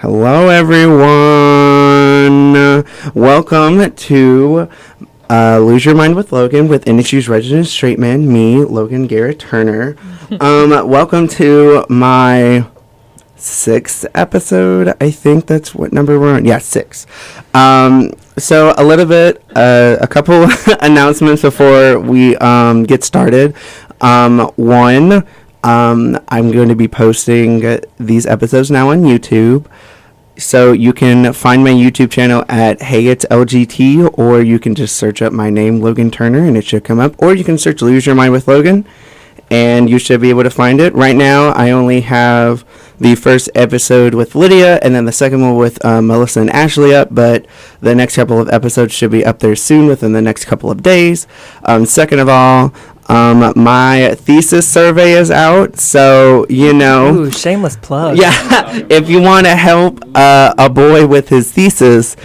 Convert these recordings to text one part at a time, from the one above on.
Hello, everyone. Welcome to Lose Your Mind with Logan with NSU's resident straight man, me, Logan Garrett Turner. Welcome to my 6th episode. I think that's what number we're on. Yeah, 6. So a little bit, a couple announcements before we get started. One, I'm going to be posting these episodes now on YouTube. So you can find my YouTube channel at Hey It's LGT, or you can just search up my name, Logan Turner, and it should come up. Or you can search Lose Your Mind with Logan, and you should be able to find it. Right now, I only have the first episode with Lydia, and then the second one with Melissa and Ashley up, but the next couple of episodes should be up there soon within the next couple of days. Second of all, my thesis survey is out, so, you know. Ooh, shameless plug. Yeah, if you want to help a boy with his thesis,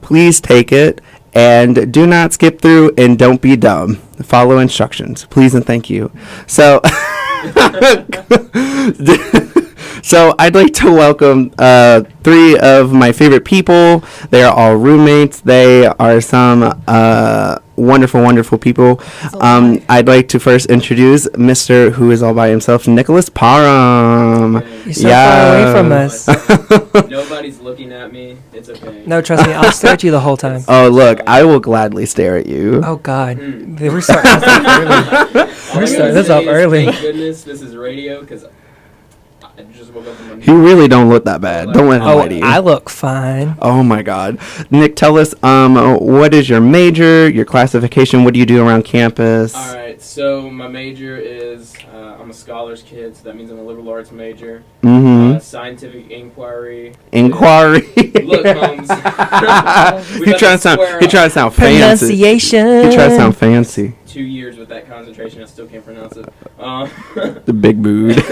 please take it, and do not skip through, and don't be dumb. Follow instructions, please and thank you. So, so I'd like to welcome 3 of my favorite people. They are all roommates. They are some wonderful people. I'd like to first introduce Mr. who is all by himself, Nicholas Parham. You're so far away from us. Nobody's looking at me. It's okay. No, trust me, I'll stare at you the whole time. Oh, look, I will gladly stare at you. Oh, God. We're starting this up early. We're starting this up early. Thank goodness this is radio, because I just woke up from my You really don't look that bad. Don't let him lie to you. I look fine. Oh my God, Nick, tell us what is your major, your classification, what do you do around campus? All right, so my major is I'm a scholars kid, so that means I'm a liberal arts major. Scientific inquiry. Look, Holmes. He trying to sound fancy. Pronunciation. He trying to sound fancy. 2 years with that concentration, I still can't pronounce it. The big mood.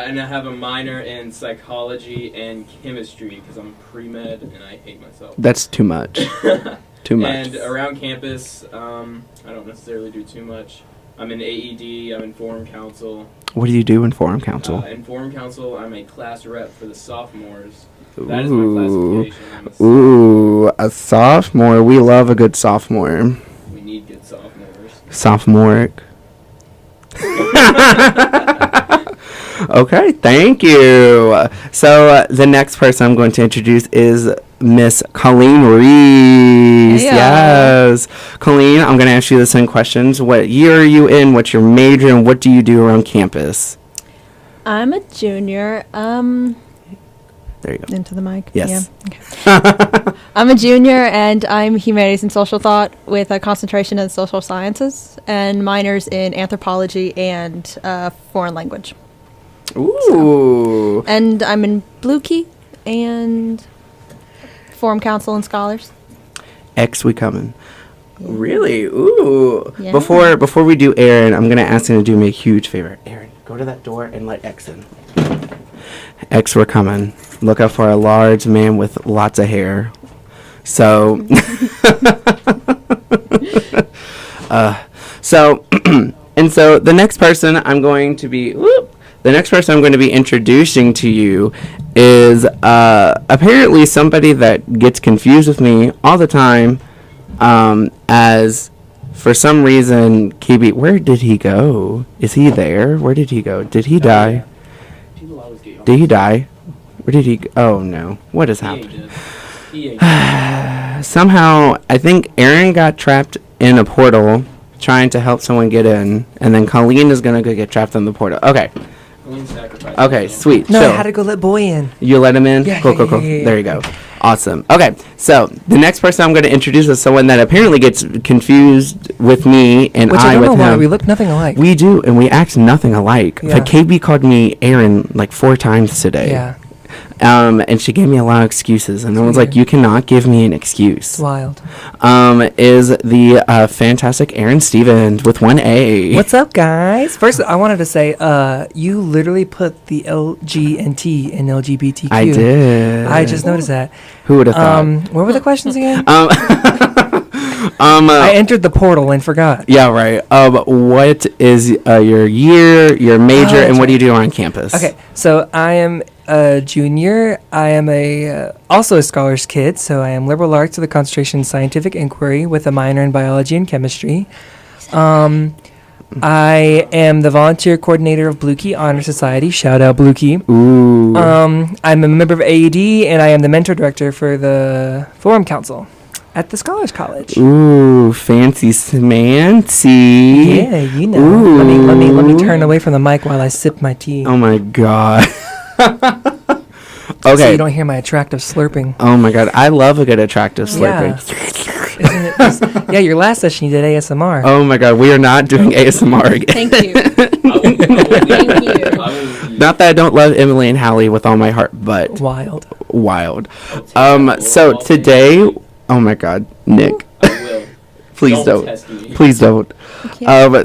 And I have a minor in psychology and chemistry because I'm pre-med and I hate myself. That's too much. Too much. And around campus, I don't necessarily do too much. I'm in AED, I'm in Forum Council. What do you do in Forum Council? In Forum Council, I'm a class rep for the sophomores. Ooh. That is my classification. Ooh, a sophomore. We love a good sophomore. We need good sophomores. Sophomoric. Okay, thank you. So the next person I'm going to introduce is Miss Colleen Reese. Hey, yes. Colleen, I'm going to ask you the same questions. What year are you in? What's your major? And what do you do around campus? I'm a junior. There you go. Into the mic? Yes. Yeah. Okay. I'm a junior, and I'm humanities and social thought with a concentration in social sciences and minors in anthropology and foreign language. Ooh. And I'm in Blue Key and Forum Council and Scholars. X we coming. Yeah. Really? Ooh. Yeah. Before we do Aron, I'm going to ask him to do me a huge favor. Aron, go to that door and let X in. X, we're coming. Look out for a large man with lots of hair. So, and so the next person I'm going to be, introducing to you is apparently somebody that gets confused with me all the time. As for some reason, KB, where did he go? Is he there? Where did he go? Did he die? Did he die? Where did he go? Oh no. What has happened? Somehow, I think Aron got trapped in a portal trying to help someone get in, and then Colleen is going to go get trapped in the portal. Okay. Okay, sweet. No, so, I had to go let boy in. You let him in? Yeah, cool. yeah. There you go. Awesome. Okay, so the next person I'm going to introduce is someone that apparently gets confused with me and Which I don't with know him. why. We look nothing alike. We do, and we act nothing alike. Yeah. But KB called me Aron like 4 times today. Yeah. And she gave me a lot of excuses, and I was like, you cannot give me an excuse. It's wild. Is the fantastic Aron Stevens with 1 A. What's up, guys? First, I wanted to say, you literally put the L, G, and T in LGBTQ. I did. I just noticed that. Who would have thought? What were the questions again? I entered the portal and forgot. Yeah, right. What is your year, your major, and what do you do on campus? Okay, so I am a junior. I am also a scholar's kid, so I am liberal arts with a concentration in scientific inquiry with a minor in biology and chemistry. I am the volunteer coordinator of Blue Key Honor Society. Shout out Blue Key. Ooh. I'm a member of AED, and I am the mentor director for the Forum Council at the Scholars College. Ooh, fancy smancy. Yeah, you know. Ooh. Let me turn away from the mic while I sip my tea. Oh my god. So Okay. you don't hear my attractive slurping. Oh my god, I love a good attractive slurping. Isn't it just, yeah, your last session you did ASMR. Oh my god, we are not doing ASMR again. Thank you. Thank you. Not that I don't love Emily and Hallie with all my heart, but Wild. wild. So today, oh my god, Nick, I will. please don't. Test me. Please don't.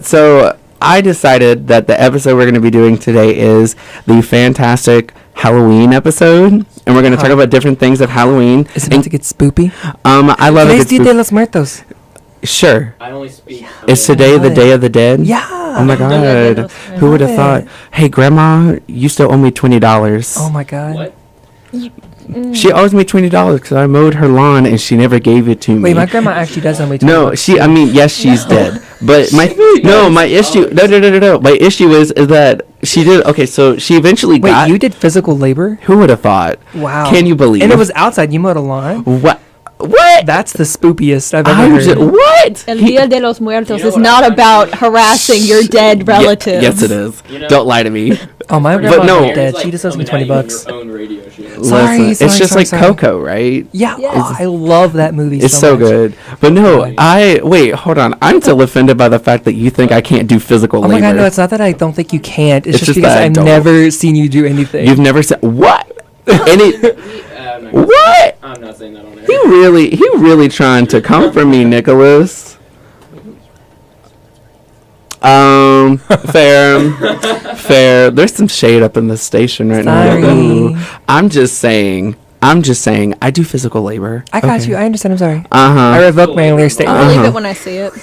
So I decided that the episode we're going to be doing today is the fantastic Halloween episode, and we're going to talk about different things of Halloween. Is it about to get spoopy? I love Today's it. Dia de los Muertos. Sure. I only speak. Is today the Day of the Dead? Yeah. Oh my Dia de god. los Who would have Muertos. thought? Hey, Grandma, you still owe me $20. Oh my god. What? She owes me $20 because I mowed her lawn and she never gave it to me. Wait, my grandma actually does only No, yes, she's dead. But my issue, no. My issue is that she did, okay, so she eventually Wait, got, you did physical labor? who would have thought? Wow. Can you believe? And it was outside. You mowed a lawn? What? What? That's the spoopiest I've I'm ever just, heard. what? El Dia de los Muertos You know is what not I'm about actually- harassing your dead relatives. Yes, it is. You know- Don't lie to me. Oh, my But grandma's no. not dead. She just owes me $20. Your own radio show. Sorry, Listen, it's just like sorry. Coco, right? Yeah, Yes. oh, I love that movie It's so much. good. But no, Really? wait, hold on. I'm still offended by the fact that you think I can't do physical Oh labor. my god, no, it's not that I don't think you can't. It's It's just just because that I I've don't. never seen you do anything. You've never said, what? Any, I'm not gonna- what? I'm not saying that on air. He really trying to come for me, Nicholas. Fair. There's some shade up in the station right now. Sorry. Ooh. I'm just saying, I do physical labor. I got you. I understand. I'm sorry. I Uh-huh. revoke my earlier I'll statement. Uh-huh. believe it when I see it.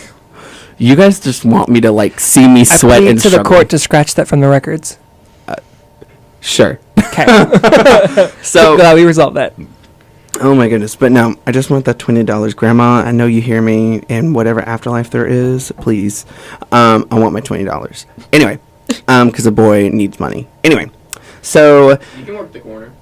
You guys just want me to, like, see me I sweat plead and to the struggle. court to scratch that from the records. Sure. Okay. So, Glad we resolved that. oh my goodness. But no, I just want that $20. Grandma, I know you hear me, and whatever afterlife there is, please. I want my $20. Anyway, because a boy needs money. Anyway, so You can work the corner.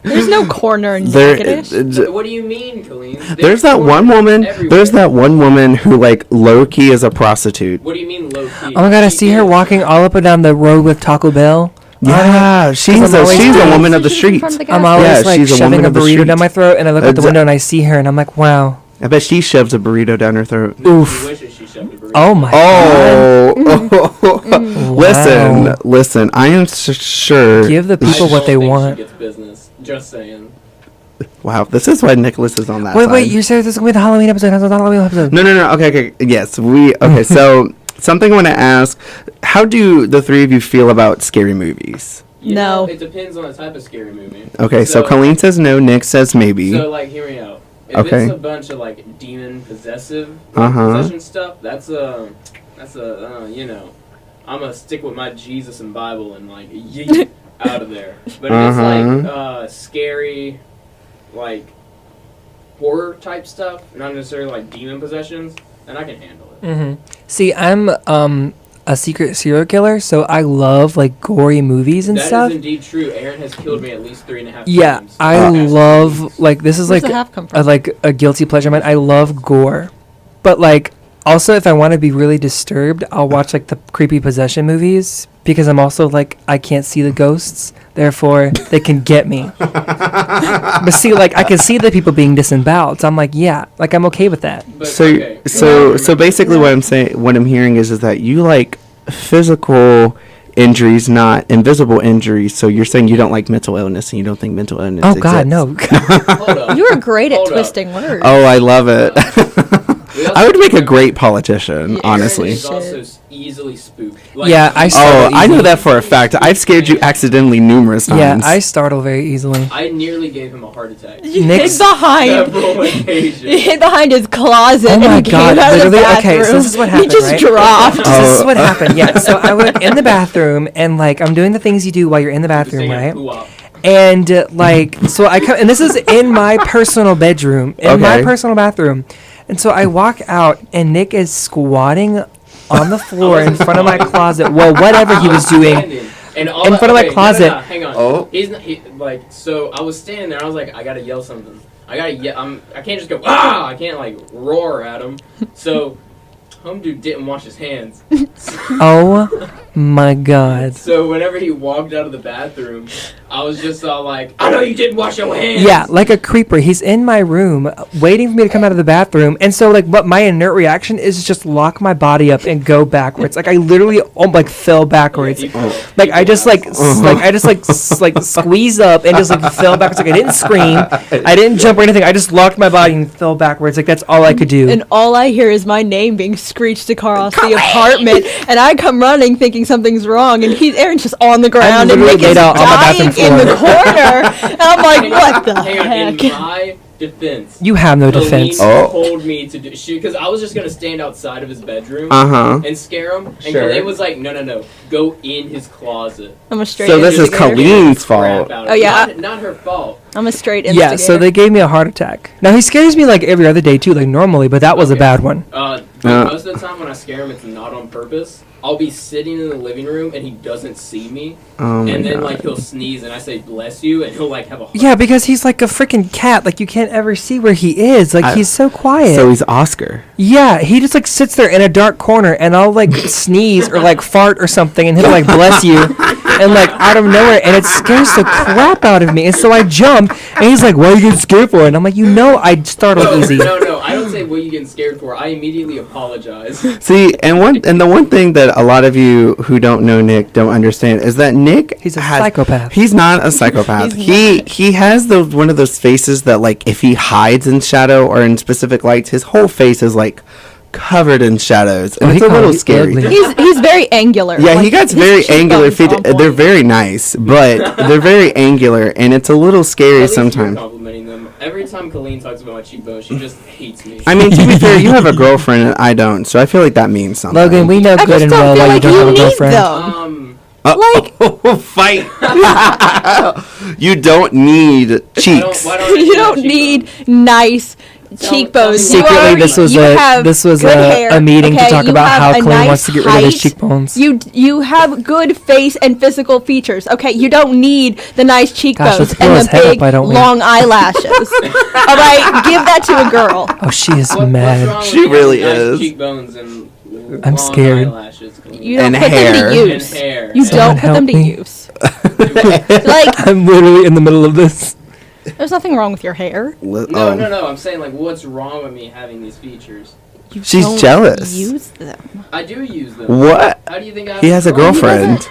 There's no corner in there, Natchitoches. What do you mean, Colleen? there's that one woman. There's that one woman who, like, low key is a prostitute. What do you mean low key? Oh my god, I see her walking all up and down the road with Taco Bell. Yeah, she's I'm always a doing- woman of the She's in streets. front of the gas I'm station. always Yeah, like she's a woman shoving a of the burrito streets. down my throat, and I look out the Exa- window and I see her, and I'm like, wow. I bet she shoves a burrito down her throat. She wishes she shoved a burrito. Oh my god. Oh, Wow. listen. I am sure. Give the I people what don't they think want. She gets business. Just saying. Wow, this is why Nicholas is on that Wait, side. you said this is going to be the Halloween episode. How's the Halloween episode? No. Okay. Yes, okay. So something I want to ask: how do the three of you feel about scary movies? You No. know, it depends on the type of scary movie. Okay, so Colleen says no. Nick says maybe. So, like, hear me out. If Okay. it's a bunch of, like, demon possessive possession stuff, that's you know, I'm gonna stick with my Jesus and Bible and, like, yeet out of there. But if it's, like, scary, like, horror type stuff, not necessarily, like, demon possessions, then I can handle it. Mm-hmm. See, I'm a secret serial killer, so I love like gory movies and That stuff. is indeed true. Aaron has killed me at least 3.5 Yeah, times. I love like this is Where's like the half come from? a guilty pleasure of mine. I love gore, but like also if I want to be really disturbed, I'll watch like the creepy possession movies because I'm also like I can't see the ghosts, therefore they can get me. But see, like I can see the people being disemboweled, so I'm like, yeah, like I'm okay with that. But, So okay. so basically, what I'm saying, what I'm hearing is that you like physical injuries, not invisible injuries. So you're saying you don't like mental illness, and you don't think mental illness. Oh God, exists. no. Hold up. You were great at Hold up. twisting words. Oh, I love it. We also I would make a remember great politician, Yeah, honestly. Aaron is also Shit. easily spooked. Yeah, I Oh, startle I know easily. that for a fact. I've scared you accidentally numerous Yeah, times. I startle very easily. I nearly gave him a heart attack. You hid Nick's- behind. Several You occasions. hid behind his closet. Oh and my he God, came out of the literally? Okay, bathroom. so this is what happened, He just right? dropped. So this is what Oh. happened. Yeah, so I was in the bathroom and like I'm doing the things you do while you're in the bathroom, Singing right? "Hoo-wop." And like so I come and this is in my personal bedroom, in my Okay. personal bathroom. And so I walk out and Nick is squatting on the floor in front of my closet. Well, whatever he was doing. Standing. And all In that- front of my okay, closet. No, hang on. Oh. He's not, so I was standing there. I was like, I gotta yell something. I gotta yell. I can't just go ah. I can't like roar at him. So, home dude didn't wash his hands. Oh my God. So whenever he walked out of the bathroom, I was just all like, I know you didn't wash your hands. Yeah, like a creeper. He's in my room waiting for me to come out of the bathroom. And so like what my inert reaction is just lock my body up and go backwards. Like I literally like fell backwards. He Like I just like Uh-huh. like squeeze up and just like fell backwards. Like I didn't scream, I didn't jump or anything. I just locked my body and fell backwards. Like that's all I could do. And all I hear is my name being screeched across the apartment, and I come running thinking something's wrong, and Aaron's just on the ground and literally Nick is laid out on my dying bathroom in the floor. corner, and I'm like, what the Hang on, heck? in my defense, You have no Colleen defense. Oh. told me to do because I was just gonna stand outside of his bedroom Uh-huh. and scare him, and Sure. Colleen was like, no, go in his closet. I'm a straight So this is instigator. Colleen's Crap fault. out of Oh, it. yeah. not her fault. I'm a straight Yeah, instigator. so they gave me a heart attack. Now he scares me like every other day too, like normally, but that was a Okay. bad one. Most of the time when I scare him, it's not on purpose. I'll be sitting in the living room and he doesn't see me, Oh my and then God. like he'll sneeze and I say bless you, and he'll like have a heart Yeah, because he's like a freaking cat. Like you can't ever see where he is. Like he's so quiet. So he's Oscar. Yeah, he just like sits there in a dark corner, and I'll like sneeze or like fart or something, and he'll like bless you, and like out of nowhere, and it scares the crap out of me. And so I jump, and he's like, "What are you getting scared for?" And I'm like, I startle easy. No, I don't say what are you getting scared for. I immediately apologize. See, and the one thing that a lot of you who don't know Nick don't understand is that Nick He's a psychopath. He's not a psychopath. He's he has one of those faces that like if he hides in shadow or in specific lights, his whole face is like covered in shadows, and Oh, he it's a called little you scary. ugly. he's very angular. Yeah, he Like, gets his very angular cheekbones feet. are on They're point. very nice, but they're very angular, and it's a little scary At least you're sometimes. complimenting them. Every time Colleen talks about my cheekbones, she just hates me. I mean, to be fair, you have a girlfriend and I don't, so I feel like that means something. Logan, we know I good just and don't well feel why you like don't you have a need girlfriend. them. like fight. You don't need cheeks. Why don't I You need don't cheekbones? need nice cheekbones. tell me You Secretly, already- this was you have good hair, a meeting okay? to talk You about have how a Colleen nice wants to get rid of his height. cheekbones. You have good face and physical features. Okay, you don't need the nice cheekbones let's blow and his the head up, big why don't we? long eyelashes. All right, give that to a girl. Oh, she is What's mad. wrong with She really nice is. Cheekbones and I'm long scared. eyelashes, Colleen? You don't And put hair. them to And use. hair. You Someone don't put them help to me. use. Like, I'm literally in the middle of this. there's nothing wrong with your hair. No. I'm saying like, what's wrong with me having these features? You She's don't jealous. Use them. I do use them. What? How do you think I? He has a girlfriend.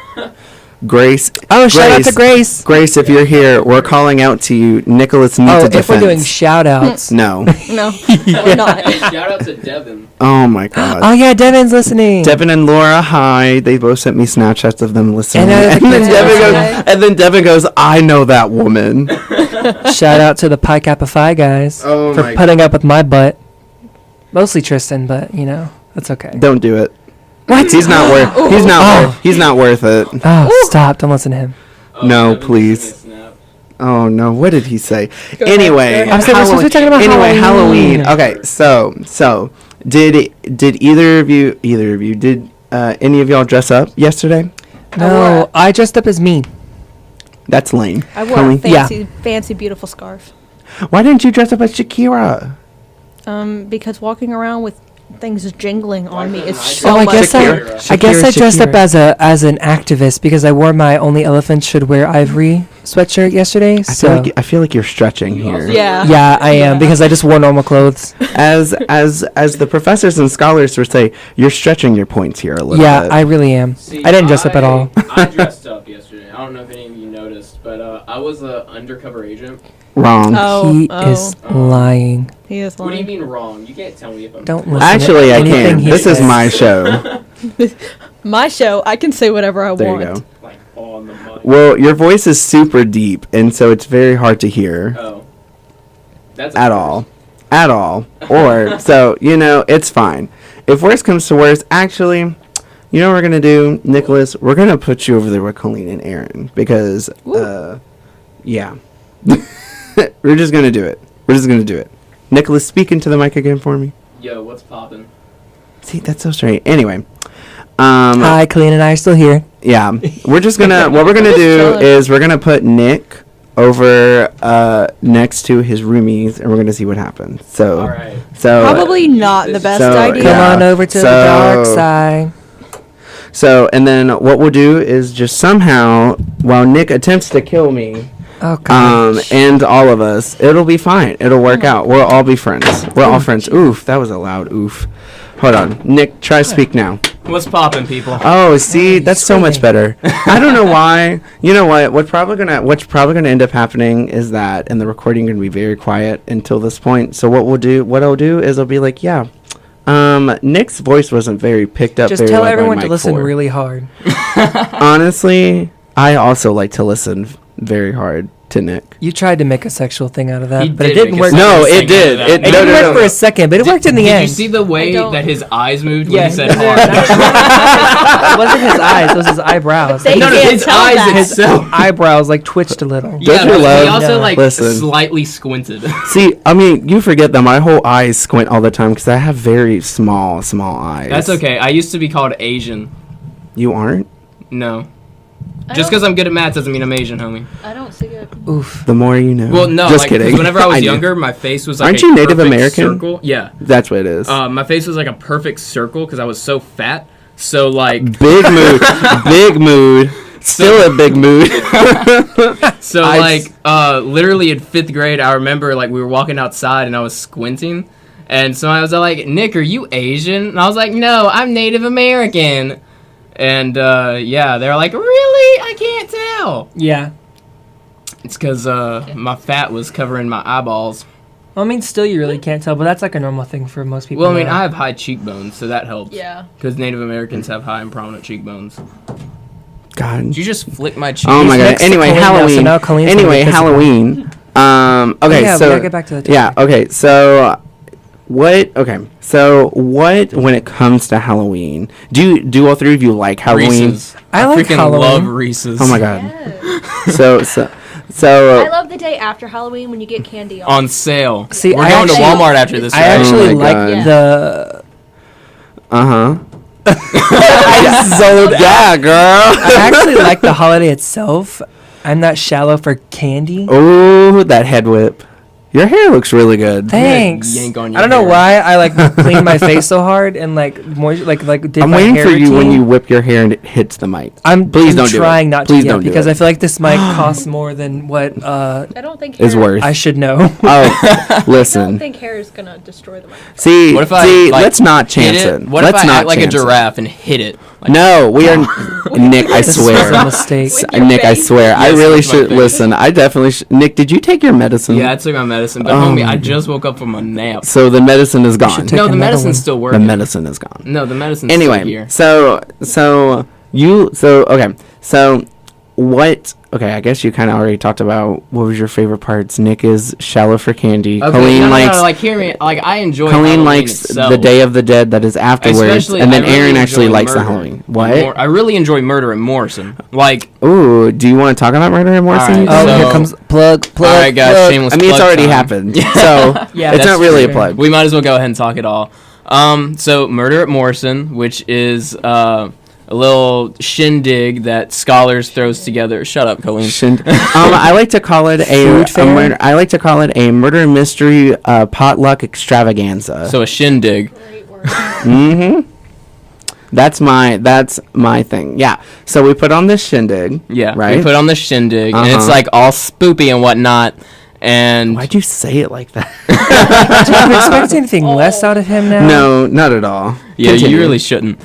Grace. Oh, shout out to Grace. Grace, if you're here, we're calling out to you. Nicholas needs Oh, a if we're defense. doing shout outs. No. No, we're not. Hey, shout out to Devin. Oh my God. Oh, yeah, Devin's listening. Devin and Laura, hi. They both sent me Snapchats of them listening. And, And, then the kids Devin goes, I know that woman. Shout out to the Pi Kappa Phi guys Oh for my putting up with my butt. Mostly Tristan, but you know that's okay. Don't do it. What? He's not worth. He's not worth it. Oh, stop! Don't listen to him. Oh, No, Devin please. sent me a snap. Oh no, what did he say? Go Anyway, ahead. I'm saying we're supposed to be talking about anyway, Halloween. Halloween. Okay, so did either of you did any of y'all dress up yesterday? No, I dressed up as me. That's lame. I wore Colleen? a fancy, beautiful scarf. Why didn't you dress up as Shakira? Because walking around with things jingling on me is Oh, so I much guess fun. I guess I dressed up Shakira. as an activist because I wore my Only Elephants Should Wear Ivory sweatshirt yesterday. I feel like you're stretching You here. also- Yeah. Yeah, I am because I just wore normal clothes. As the professors and scholars would say, you're stretching your points here a little Yeah, bit. I really am. See, I didn't dress up at all. I dressed up yesterday. I don't know if any of you noticed, but I was an undercover agent. Wrong. Oh, He oh. is lying. He is What do you lying. mean wrong? You can't tell me if I'm Don't wrong. listen. Actually, I Anything can. he This is says. my show. My show, I can say whatever I There want. you go. Like on the mic. Well, your voice is super deep, and so it's very hard to hear Oh. That's at all. At all. Or, so, it's fine. If worst comes to worst, actually, you know what we're going to do, Nicholas? We're going to put you over there with Colleen and Aron, because, yeah. We're just going to do it. Nicholas, speak into the mic again for me. Yo, what's poppin'? See, that's so straight. Anyway. Hi, Colleen and I are still here. Yeah. We're just going to, what we're going to do is we're going to put Nick over next to his roomies, and we're going to see what happens. So, Alright. Probably not the best idea. Come Yeah. on over to the dark side. So, and then what we'll do is just somehow, while Nick attempts to kill me, Oh, gosh. and all of us, it'll be fine. It'll work out. We'll all be friends. We're all friends. Oof, that was a loud oof. Hold on. Nick, try speak now. What's poppin', people? Oh, see, that's so much better. I don't know why. You know what? What's probably gonna end up happening is that, and the recording gonna be very quiet until this point. So what I'll do is I'll be like, yeah. Nick's voice wasn't very picked up. Just very tell well by everyone to Mike listen 4. really hard. Honestly, I also like to listen very hard to Nick. You tried to make a sexual thing out of that, He but it did didn't make a work. sexual No, thing it did. out of that. It didn't work for a second, but it worked in the Did end. you see the way don't- that his eyes moved when Yeah, he said no, hard? it wasn't his eyes; it was his eyebrows. They No, can't his tell eyes that. itself. Eyebrows like twitched a little. Don't Yeah, you but love- he also Yeah. like Listen. slightly squinted. See, I mean, you forget that my whole eyes squint all the time because I have very small eyes. That's okay. I used to be called Asian. You aren't? No. Just because I'm good at math doesn't mean I'm Asian, homie. I don't see it. Oof. The more you know. Well, no. Just like, 'cause kidding. Whenever I was knew. younger, my face was like Aren't a you Native perfect American? circle. Yeah. That's what it is. My face was like a perfect circle because I was so fat. So like, Big mood. Big mood. Still a big mood. so like, literally in 5th grade, I remember like we were walking outside and I was squinting, and so I was like, "Nick, are you Asian?" And I was like, "No, I'm Native American." And yeah, they're like, "Really? I can't tell." Yeah. It's because my fat was covering my eyeballs. Well, I mean, still you really can't tell, but that's like a normal thing for most people. Well, I mean, now. I have high cheekbones, so that helps. Yeah. Because Native Americans have high and prominent cheekbones. God. Did you just flick my cheek? Oh my god. next to Anyway, Colleen now, so Halloween. now Colleen's gonna Anyway, be physical. Halloween. Okay, Oh, yeah, we so gotta get back to the topic. yeah. Okay, so what? Okay, so what? When it comes to Halloween, do all three of you like Halloween? Reese's. I like freaking Halloween. love Reese's. Oh my god. Yes. So I love the day after Halloween when you get candy On sale. See, We're I going to actually- Walmart after this. I right? actually Oh my like God. the. uh-huh. I zoned Yeah, girl. I actually like the holiday itself. I'm not shallow for candy. Oh, that head whip. Your hair looks really good. Thanks. yank on your I don't know hair. why I like clean my face so hard and like did I'm my waiting hair for you when routine. you whip your hair and it hits the mic. Please don't do it. trying not Please to yet don't do because it. I feel like this mic costs more than what I don't think Is hair, worth. I should know. Oh, I don't listen. think hair is gonna destroy the microphone. See, What if I like, let's not hit chance it. What let's if I not act like a chance it. giraffe and hit it? Like, No, we are. Nick, I This was swear. a mistake. With your Nick, I face? swear. I Yes, really with my should face. listen. I definitely should. Nick, did you take your medicine? Yeah, I took my medicine, but Oh homie, my I God. just woke up from a nap. So the medicine is gone. should take No, the another medicine's one. still The working. medicine is gone. No, the medicine's still Anyway, here. so okay. So what? Okay, I guess you kind of already talked about what was your favorite parts. Nick is shallow for candy. Okay, Colleen no, likes. like hear me. Like I enjoy. Colleen Halloween likes itself. the Day of the Dead that is afterwards, Especially, and then I really Aaron actually enjoy likes the Murder Halloween. and What? I really enjoy Murder and Morrison. Like, Ooh, do you want to talk about Murder and Morrison? Alright, Oh, So- here comes plug. all right, guys, plug. shameless. I mean, it's plug already time. happened, so Yeah, it's that's not really true. a plug. We might as well go ahead and talk it all. So Murder at Morrison, which is a little shindig that Scholars throws together. Shut up, Colleen. I like to call it Food fair? murder. I like to call it a murder mystery potluck extravaganza. So a shindig. Great word. Mm-hmm. That's my thing. Yeah. So we put on this shindig. Yeah, Right. we put on the shindig, and it's Uh-huh. like all spoopy and whatnot. And Why'd you say it like that? Do you expect anything less out of him now? No, not at all. yeah, Continue. you really shouldn't.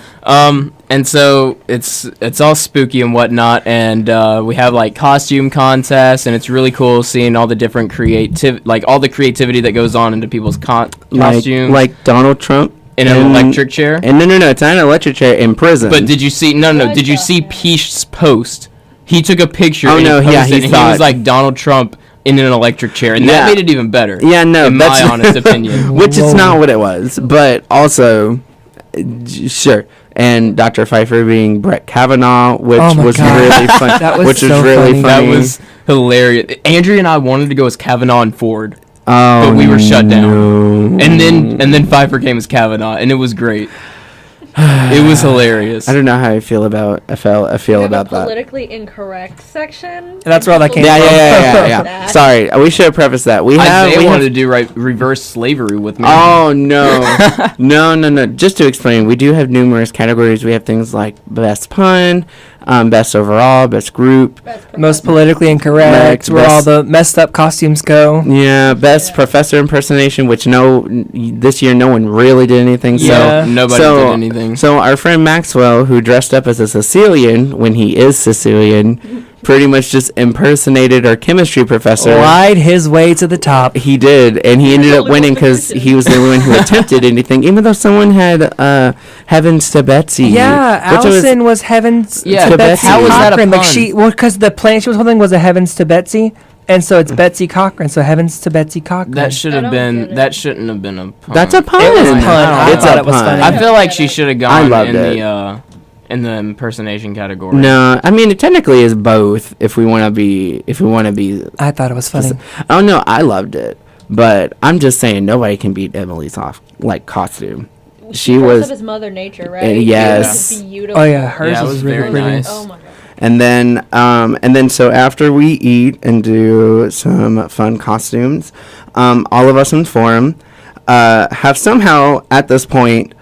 And so it's all spooky and whatnot, and we have like costume contests, and it's really cool seeing all the different creativity that goes on into people's costumes. like Donald Trump. in an electric chair. And no, it's not an electric chair in prison. But did you see? No. Did you see Peach's post? He took a picture. Oh, and no, he yeah, posted, he and thought- he was like Donald Trump in an electric chair, and Yeah. that made it even better. Yeah, no, in that's my honest opinion. which Whoa. is not what it was, but also, sure. And Dr. Pfeiffer being Brett Kavanaugh, which Oh my was God. really fun. That was which so was really funny. That funny. was hilarious. Andrea and I wanted to go as Kavanaugh and Ford, Oh, but we were shut down. no. And then Pfeiffer came as Kavanaugh, and it was great. It was hilarious. I don't know how I feel about We have about a that. politically incorrect section. That's where all that came Yeah, from. yeah. That. Sorry, we should have prefaced that. Isaiah wanted to do reverse slavery with me. Oh no, no! Just to explain, we do have numerous categories. We have things like best pun, best overall, best group, Most politically incorrect. Correct, Where all best- the messed up costumes go. yeah, best professor impersonation. Which this year no one really did anything. Yeah. Nobody did anything. So our friend Maxwell, who dressed up as a Sicilian when he is Sicilian, pretty much just impersonated our chemistry professor. Lied his way to the top. He did, and he ended up Holy winning because competition. he was the only one who attempted anything, even though someone had Heavens to Betsy. Yeah, which was- Allison was heavens Yeah, to Betsy. Betsy How was that a Cochran. Like pun? because the plant she was holding was a heavens to Betsy, and so it's Betsy Cochran. So heavens to Betsy Cochran. That should I have don't been. get it. That shouldn't have been a pun. That's a pun. It was a pun. I It's thought a it was pun. funny. I feel like she should have I gone loved in it. in the impersonation category. No, I mean it technically is both. If we want to be, I thought it was funny. oh no, I loved it, but I'm just saying nobody can beat Emily's costume. She dressed was, up as Mother Nature, right? yes. It was beautiful. Oh yeah, hers Yeah, it was was really very pretty. nice. Oh my god. and then so after we eat and do some fun costumes, all of us in forum have somehow at this point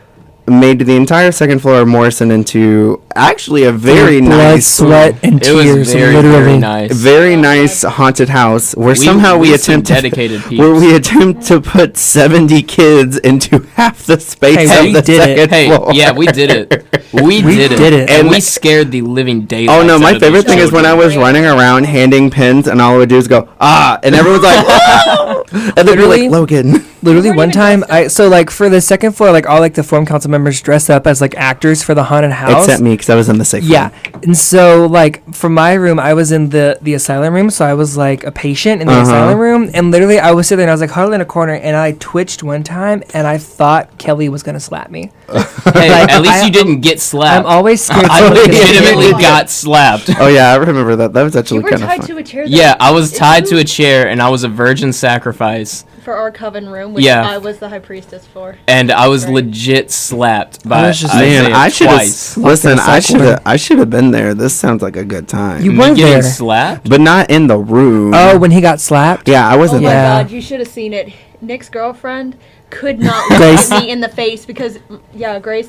made the entire second floor of Morrison into actually a very Blood, nice, sweat, and It was tears. very, literally. very nice. very nice haunted house where somehow we some attempt to, dedicated where peeps. we attempt to put 70 kids into half the space Hey, of we the did it. second Hey, floor. yeah, we did it. We did it. And- And we scared the living daylights Oh no, out my of these favorite thing is when I children. was running around handing pins and all I would do is go, ah, and everyone's like, ah! And they'd be Literally? like, Logan. Literally weren't one even time, dressed so like for the second floor, like all like the forum council members dress up as like actors for the haunted house. Except me, because I was in the safe Yeah, room. and so like from my room, I was in the asylum room, so I was like a patient in the asylum room, and literally I was sitting there and I was like huddled in a corner, and I twitched one time, and I thought Kelly was gonna slap me. Hey, Like, at least I- you didn't get slapped. I'm always scared. I someone's gonna hit me. legitimately got slapped. Oh yeah, I remember that. That was You actually were kind of tied fun. to a chair. Yeah, I was tied to a Isn't chair, and I was a virgin sacrifice, for our coven room, which Yeah. I was the high priestess for. and I was Right. legit slapped by was just- Man, Isaiah I should twice. have listen. Fucking I should have been there. This sounds like a good time. You Me weren't getting there. slapped? but not in the room. Oh, when he got slapped. yeah, I Oh wasn't my there. Yeah. god, you should have seen it. Nick's girlfriend could not look Grace. at me in the face because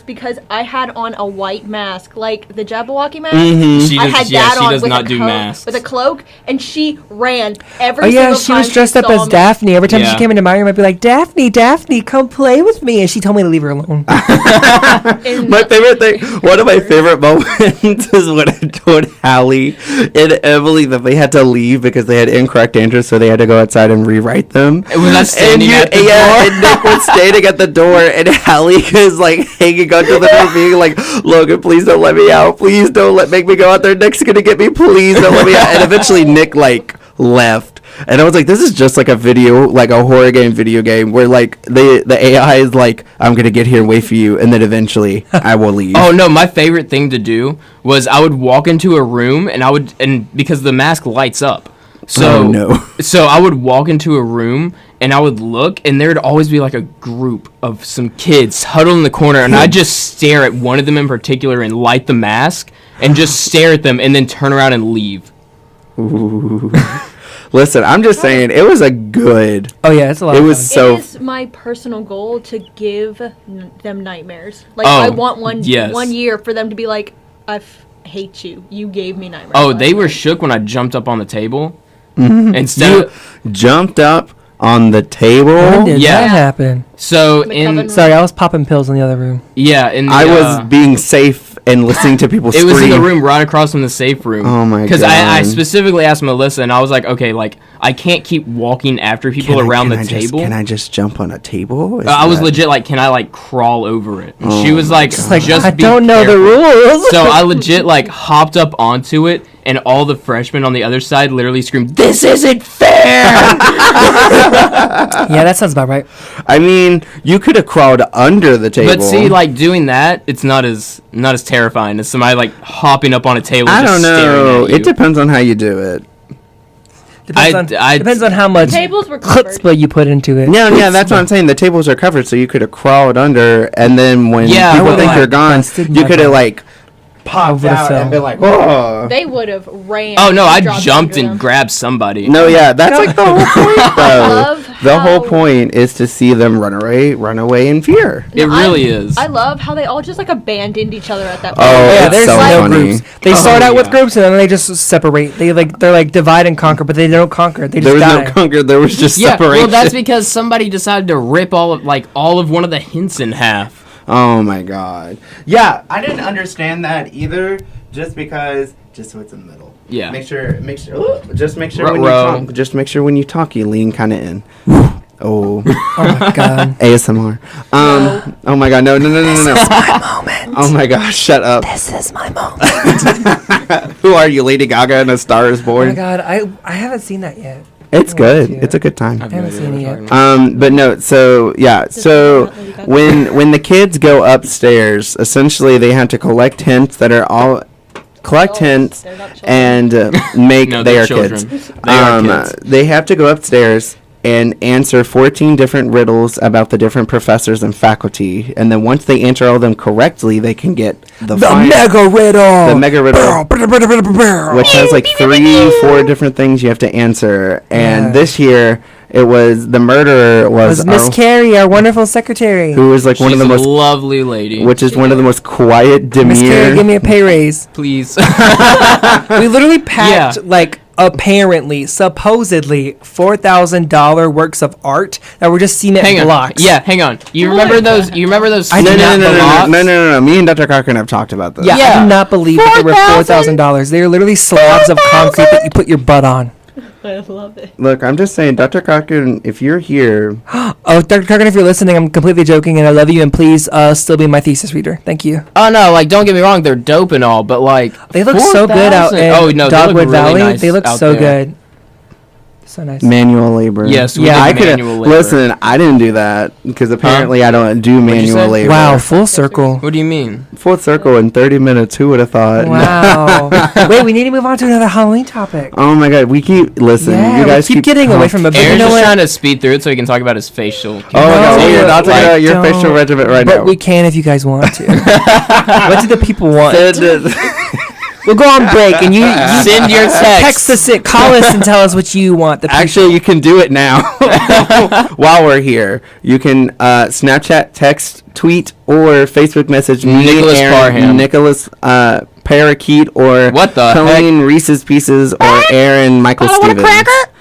because I had on a white mask, like the Jabberwocky mask. Mm-hmm. She I does, had yeah, that she on does with not a do coat, masks. with a cloak, and she ran every Oh yeah, single she time was dressed up saw as me. Daphne. Every time Yeah. she came into my room, I'd be like, Daphne, Daphne, come play with me, and she told me to leave her alone. In My the- favorite thing, one of my favorite moments is when I told Hallie and Emily that they had to leave because they had incorrect answers, so they had to go outside and rewrite them. And was I standing at the yeah, door? and Nick was standing at the door, and Hallie is like hanging onto the door, being like, "Logan, please don't let me out. Please don't make me go out there. Nick's gonna get me. Please don't let me out." And eventually, Nick like left. And I was like, this is just like a horror video game where like the AI is like, I'm gonna get here and wait for you, and then eventually I will leave. Oh no, my favorite thing to do was I would walk into a room and because the mask lights up. So Oh, no. So I would walk into a room and I would look and there'd always be like a group of some kids huddled in the corner and I'd just stare at one of them in particular and light the mask and just stare at them and then turn around and leave. Ooh. Listen, I'm just saying, it was a good. Oh yeah, it's a lot. It of was fun. so. It is my personal goal to give them nightmares. Like Oh, I want one yes. year for them to be like, hate you. You gave me nightmares. Oh, last they were night." shook when I jumped up on the table. Mm-hmm. Instead You jumped up on the When table. did Yeah. that happen? so The in coven- Sorry, I was popping pills in the other room. yeah, in the, I was being safe and listening to people It scream. was in the room right across from the safe room. Oh my Because I God. specifically asked Melissa, and I was like, okay, like I can't keep walking after people around the table. Can I just jump on a table? I was legit like, can I like crawl over it? And she was like, Just like, just I be don't know the careful. rules. So I legit like hopped up onto it, and all the freshmen on the other side literally screamed, "This isn't fair!" Yeah, that sounds about right. I mean, you could have crawled under the table. But see, like doing that, it's not as terrifying as somebody like hopping up on a table. I just don't know. staring at you. It depends on how you do it. Depends on how much Tables were covered. chutzpah you put into it. No, yeah, that's what I'm saying. The tables are covered, so you could have crawled under, and then when Yeah, I people would've, think like, you're gone, busted you my could have butt. like popped would've out fell. and been like, "Whoa!" They would have ran. Oh no, I dropped jumped under and them. grabbed somebody. No, yeah, that's like the whole point, though. love The whole how- point is to see them run away in fear. It No, really is. I love how they all just like abandoned each other at that point. Oh, Yeah, it's there's so no funny. groups. They start out with yeah. groups and then they just separate. They're like divide and conquer, but they don't conquer. They just There was die. no conquer. There was just Yeah, separation. well, that's because somebody decided to rip all of one of the hints in half. Oh my god. Yeah, I didn't understand that either. Just so it's in the middle. Yeah. Just make sure when you Ruh-roh. talk. Just make sure when you talk, you lean kind of in. Oh, Oh my god. ASMR. Oh my god, no. My moment. Oh my gosh, shut up. This is my moment. Who are you, Lady Gaga and A Star Is Oh my Born? god, I haven't seen that yet. It's I good. want to. It's a good time. I've haven't no idea seen what it you're yet. talking about. But no, so yeah, so not Lady Gaga. when the kids go upstairs, essentially they have to collect hints that are all hints They're not children. and make No, they they're are children. kids. They are kids. They have to go upstairs and answer 14 different riddles about the different professors and faculty, and then once they answer all of them correctly, they can get the mega riddle. the mega riddle, which has like 3-4 different things you have to answer. And Yeah. this year, it was the murderer was was Miss Carrie, our wonderful secretary. who was like one of She's the a most, lovely lady. which is one of the most quiet, Miss Carrie, give demure. me a pay raise. Please. We literally packed Yeah. like apparently, supposedly $4,000 works of art that were just cement hang on. blocks. Yeah, hang on. You remember those? You remember those? I No, did no, snap no, no, no, blocks? no. Me and Dr. Cochran have talked about this. Yeah, I Yeah. do not believe that they were $4,000. They are literally slabs of concrete that you put your butt on. I love it. Look, I'm just saying, Dr. Cochran, if you're here, Oh, Dr. Cochran, if you're listening, I'm completely joking, and I love you, and please still be my thesis reader. Thank you. Oh no, like don't get me wrong, they're dope and all, but like They look so good out 4,000 in oh, no, they look Dogwood really Valley. nice They look out so there. good. So nice. manual labor. Yes, we Yeah, did I could manual labor. listen. I didn't do that because apparently I don't do you manual say? labor. Wow, full circle. What do you mean? Full circle in 30 minutes. Who would have thought? Wow. Wait, we need to move on to another Halloween topic. Oh my God, we keep listen. Yeah, you guys we keep getting away from it, but Aaron's you know just what? trying to speed through it so he can talk about his facial. Oh my God, No, you're not talking like, about your don't. facial regimen right But now. we can if you guys want to. What do the people want? We'll go on break, and you Send your text. us it, call us, and tell us what you want. The Actually, you can do it now while we're here. You can Snapchat, text, tweet, or Facebook message me, Nicholas Aaron, Parham. Nicholas Parakeet, or What the Colleen Reese's Pieces, or Aaron Michael Stevens.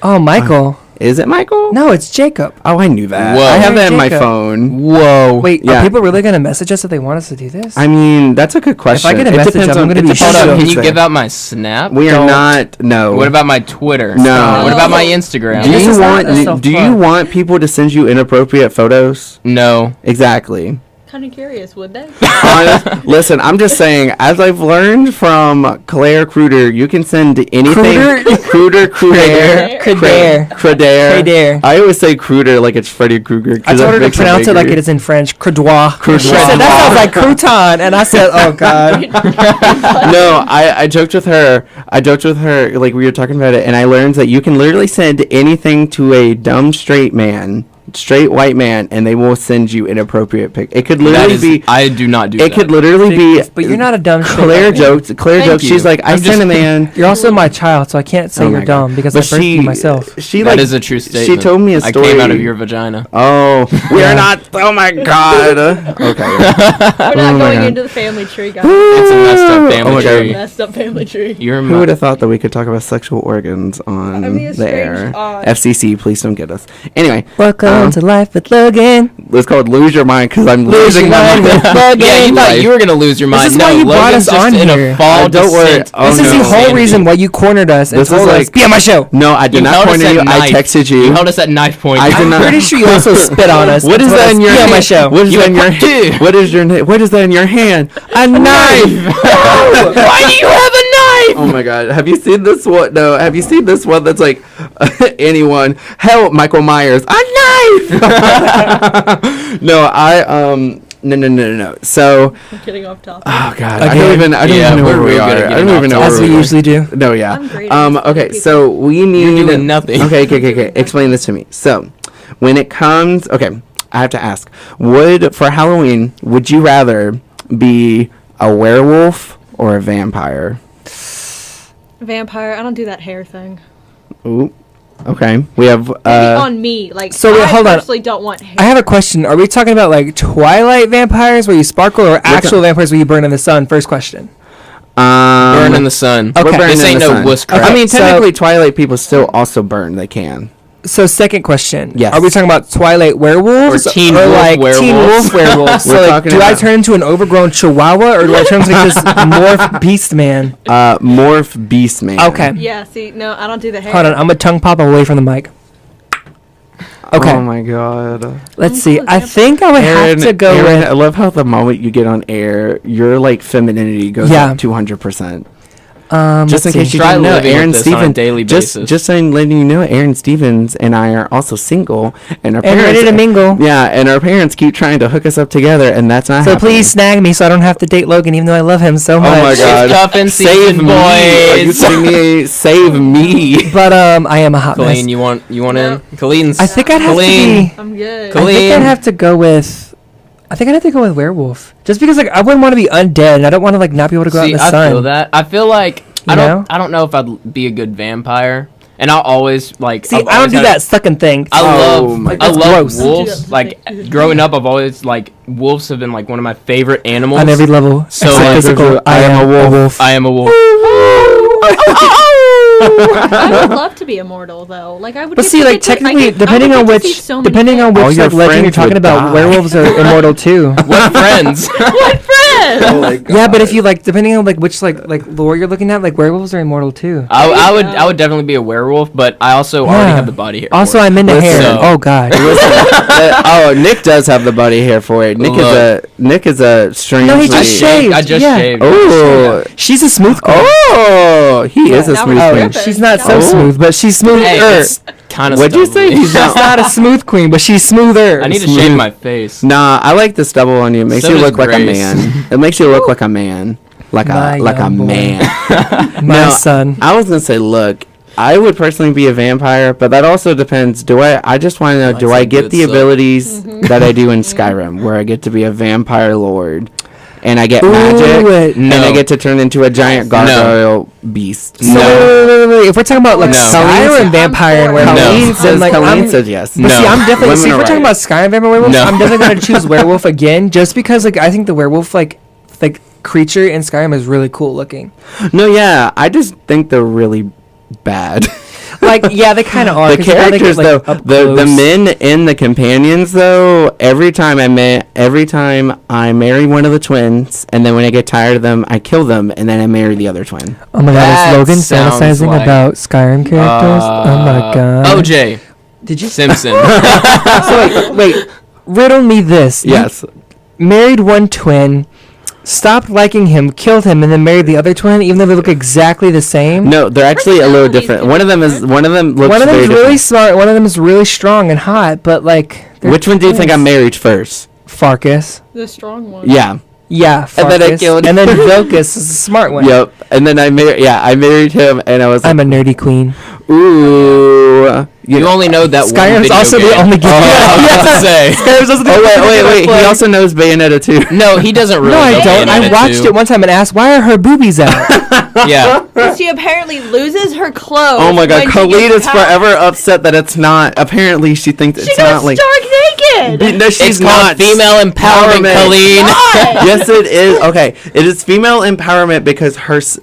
Oh, Michael. Is it Michael? No, it's Jacob. Oh, I knew that. Whoa. I have that in my Jacob. phone. Whoa. Wait, Yeah. are people really going to message us if they want us to do this? I mean, that's a good question. get a It message, depends I'm on- gonna it be depends Hold on up, who can you it's give saying. out my Snap? We are Don't. not. No. What about my Twitter? No. What about my No. Instagram? Do This you is not want? a Do self-plug. you want people to send you inappropriate photos? No. Exactly. Kind of curious, would they? Listen, I'm just saying, as I've learned from Claire Cruder, you can send anything. Cruder? Cruder. Cruder. Cruder. I always say Cruder like it's Freddy Krueger. I told her to pronounce it like it is in French. Crudois. She said, that sounds like crouton. And I said, oh, God. No, I joked with her. Like we were talking about it, and I learned that you can literally send anything to a dumb straight white man, and they will send you inappropriate pic. It could literally be. I do not do It that. could literally be. But you're not a dumb straight Claire white man. jokes. Claire Thank jokes. you. She's like, I I'm sent just- a man. You're also my child, so I can't say Oh you're my God. dumb because But I birthed you myself. She That like is a true statement. She told me a I story. came out of your vagina. Oh, we Yeah. are not. Oh my God. Okay. We're Oh not my going God. into the family tree, guys. It's a messed up Oh family my God. tree. Messed up family tree. You're Who would have thought that we could talk about sexual organs on I mean, it's the strange, air? odd. FCC, please don't get us. Anyway, Welcome Welcome to Life with Logan. It's called Lose Your Mind because I'm Lose losing your my mind mind. with Logan. Yeah, you thought you were gonna lose your mind. This is why you brought Logan's us just on in here. a fall Don't worry. descent. Oh, This is no. the whole reason why you cornered us and This is told us, like- be on my show. No, I did You not held us corner at you. I knife. texted you. You held us at knife point. I did I'm not. pretty sure you also spit on us. What and is told that us, in your be on my hand? show. What is You that in your went, "Dude." hand? What is that in your hand? A knife. Why do you have a knife? Oh my god. Have you seen this one? No. Have you seen this one that's like anyone? Help, Michael Myers. A knife. No, No. So, I'm getting off topic. oh god, Again. I don't even Yeah, know we're where we real good are. at I don't getting even know off where As we we are. usually do. No, yeah. I'm great at explaining Okay, people. so we need You're doing nothing. Okay. Explain this to me. So, when it comes, okay, I have to ask. For Halloween, would you rather be a werewolf or a vampire? Vampire. I don't do that hair thing. Ooh. Okay. We have Maybe on me. Like, so wait, I hold on. personally don't want hair. I have a question. Are we talking about like Twilight vampires where you sparkle or actual vampires where you burn in the sun? First question. Burn in the sun. Okay. we're burning This in ain't the no sun. wuss crap. I mean, So- technically, Twilight people still also burn. They can. So second question. Yes. Are we talking about Twilight werewolves Or teen wolf like teen werewolves? wolf werewolves? We're So like, talking do I about- turn into an overgrown chihuahua or do I turn into like this morph beast man? Morph Beast Man. Okay. Yeah, see, no, I don't do the hair. Hold on, I'm a tongue pop away from the mic. Okay. Oh my god. Let's I'm see. so I excited. think I would have to go Aron, with I love how the moment you get on air, your like femininity goes Yeah. up 200%. let's Just in case see. you Try didn't know, living with Aaron this on a Stevens. daily basis. Just saying, letting you know, Aaron Stevens and I are also single, and our And parents ready to mingle. Yeah, and our parents keep trying to hook us up together, and that's not. So happening. please snag me so I don't have to date Logan even though I love him so much. Oh my god! It's cuffing Save season, me! Are you boys. kidding me? Save me! But I am a hot Colleen, mess. you want No. in? Colleen's. I think I'd have Colleen. to be I'm good. I Colleen. think I'd have to go with werewolf. Just because like I wouldn't want to be undead and I don't want to like not be able to go out in See, the I sun. feel that. I feel like You I know? don't know if I'd be a good vampire. And I'll always like. See, I've I don't always do had a- that sucking thing. I Oh love my I God. love Gross. wolves. Like growing up, I've always like wolves have been like one of my favorite animals. On every level. So, Except like, physical, I am a wolf. I am a wolf. I would love to be immortal, though. Like, I would. But get see, to like get to- I technically, get- I would depending get on to see which, so many depending on things. All which your like legend you're friends talking would about, die. werewolves are immortal too. What friends? What friend? Oh my god! Yeah, but if you like, depending on like which like lore you're looking at, like werewolves are immortal too. I would definitely be a werewolf, but I also already Yeah. have the body hair. Also, for it. I'm into Listen. hair. So- Oh god. Oh, Nick does have the body hair for it. Nick is a strange. No, he just shaved. I just Yeah. shaved. Oh, She's a smooth queen. oh, he is a Now smooth we're Oh, queen. tripping. she's not so Oh. smooth, but she's smoother. Hey, it's kind of. What'd you say? He's She's not a smooth queen, but she's smoother. I need to Smooth. shave my face. Nah, I like the stubble on you. It makes So you does look like a Grace. man. It makes you look like a man. Like My a young boy. man. My Now, son. I was gonna say, look, I would personally be a vampire, but that also depends. I just want to know, Like do I some get good the stuff. abilities that I do in Skyrim, where I get to be a vampire lord, and I get Ooh, magic, and I no. get to turn into a giant No. gargoyle beast? So No. wait. If we're talking about like No. Skyrim I'm vampire and for it. werewolf, No. Colleen says, like Colleen I'm, says yes. but see, No. I'm definitely. Women See, if are we're talking right. about Skyrim vampire werewolves, No. I'm definitely gonna choose werewolf again, just because like I think the werewolf like creature in Skyrim is really cool looking. No, yeah, I just think they're really bad. Like yeah, they kind of are. The 'cause you gotta characters get, like, though, up the close. men and the companions though, every time I marry one of the twins, and then when I get tired of them, I kill them, and then I marry the other twin. Oh my god, That is Logan sounds fantasizing like- about Skyrim characters? Oh my god. OJ Did you? Simpson. So wait. Riddle me this. You Yes. married one twin, stopped liking him, killed him, and then married the other twin, even though they look exactly the same. No, they're actually a little Personalities different. can One of be them looks One of very them's really different. smart. One of them is really strong and hot. But like, they're Which one do you think I twins. married first? Farkas. The strong one. Yeah. Yeah, Farkas. And then I killed And then him. Vilkas is the smart one. Yep. And then I married him, and I was I'm like, a nerdy queen. ooh. You only know that one Skyrim's video also game. the only game. I was about to say. Skyrim's also the Oh only game I wait. play. He also knows Bayonetta 2. No, he doesn't really. No, I know don't. I Bayonetta watched 2. it one time and asked, "Why are her boobies out?" Yeah. She apparently loses her clothes. Oh my god, when she Colleen gets is power. forever upset that it's not. Apparently, she thinks She it's goes not like. stark naked. No, she's It's called not. female empowerment, Colleen. God. Yes, it is. Okay, it is female empowerment because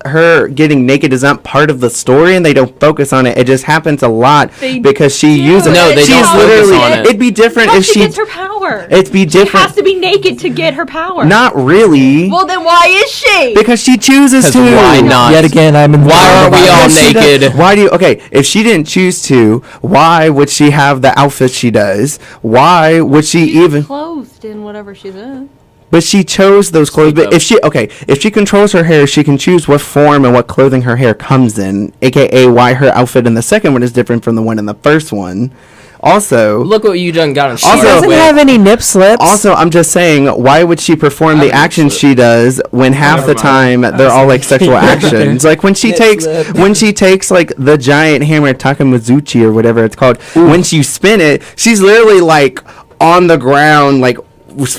her getting naked is not part of the story, and they don't focus on it. It just happens a lot They because because she Dude, uses. No, they she's don't focus literally. on it. It'd be different How if she she. gets her power. It'd be She different. has to be naked to get her power. Not really. Well, then why is she? Because she chooses 'Cause to. why not? Yet again, I'm in. Why are we all Because she does- naked? Why do you? Okay, if she didn't choose to, why would she have the outfit she does? Why would she even? Clothed in whatever she's in. But she chose those clothes. Speak But up. if she controls her hair, she can choose what form and what clothing her hair comes in. AKA why her outfit in the second one is different from the one in the first one. Also, Look what you done got in She Also- doesn't have any nip slips. Also, I'm just saying, why would she perform the I don't actions know. she does when half Never the time mind. they're all like sexual actions? Like when she Nip takes slip. like the giant hammer Takamazuchi or whatever it's called. When you spin it, she's literally like on the ground, like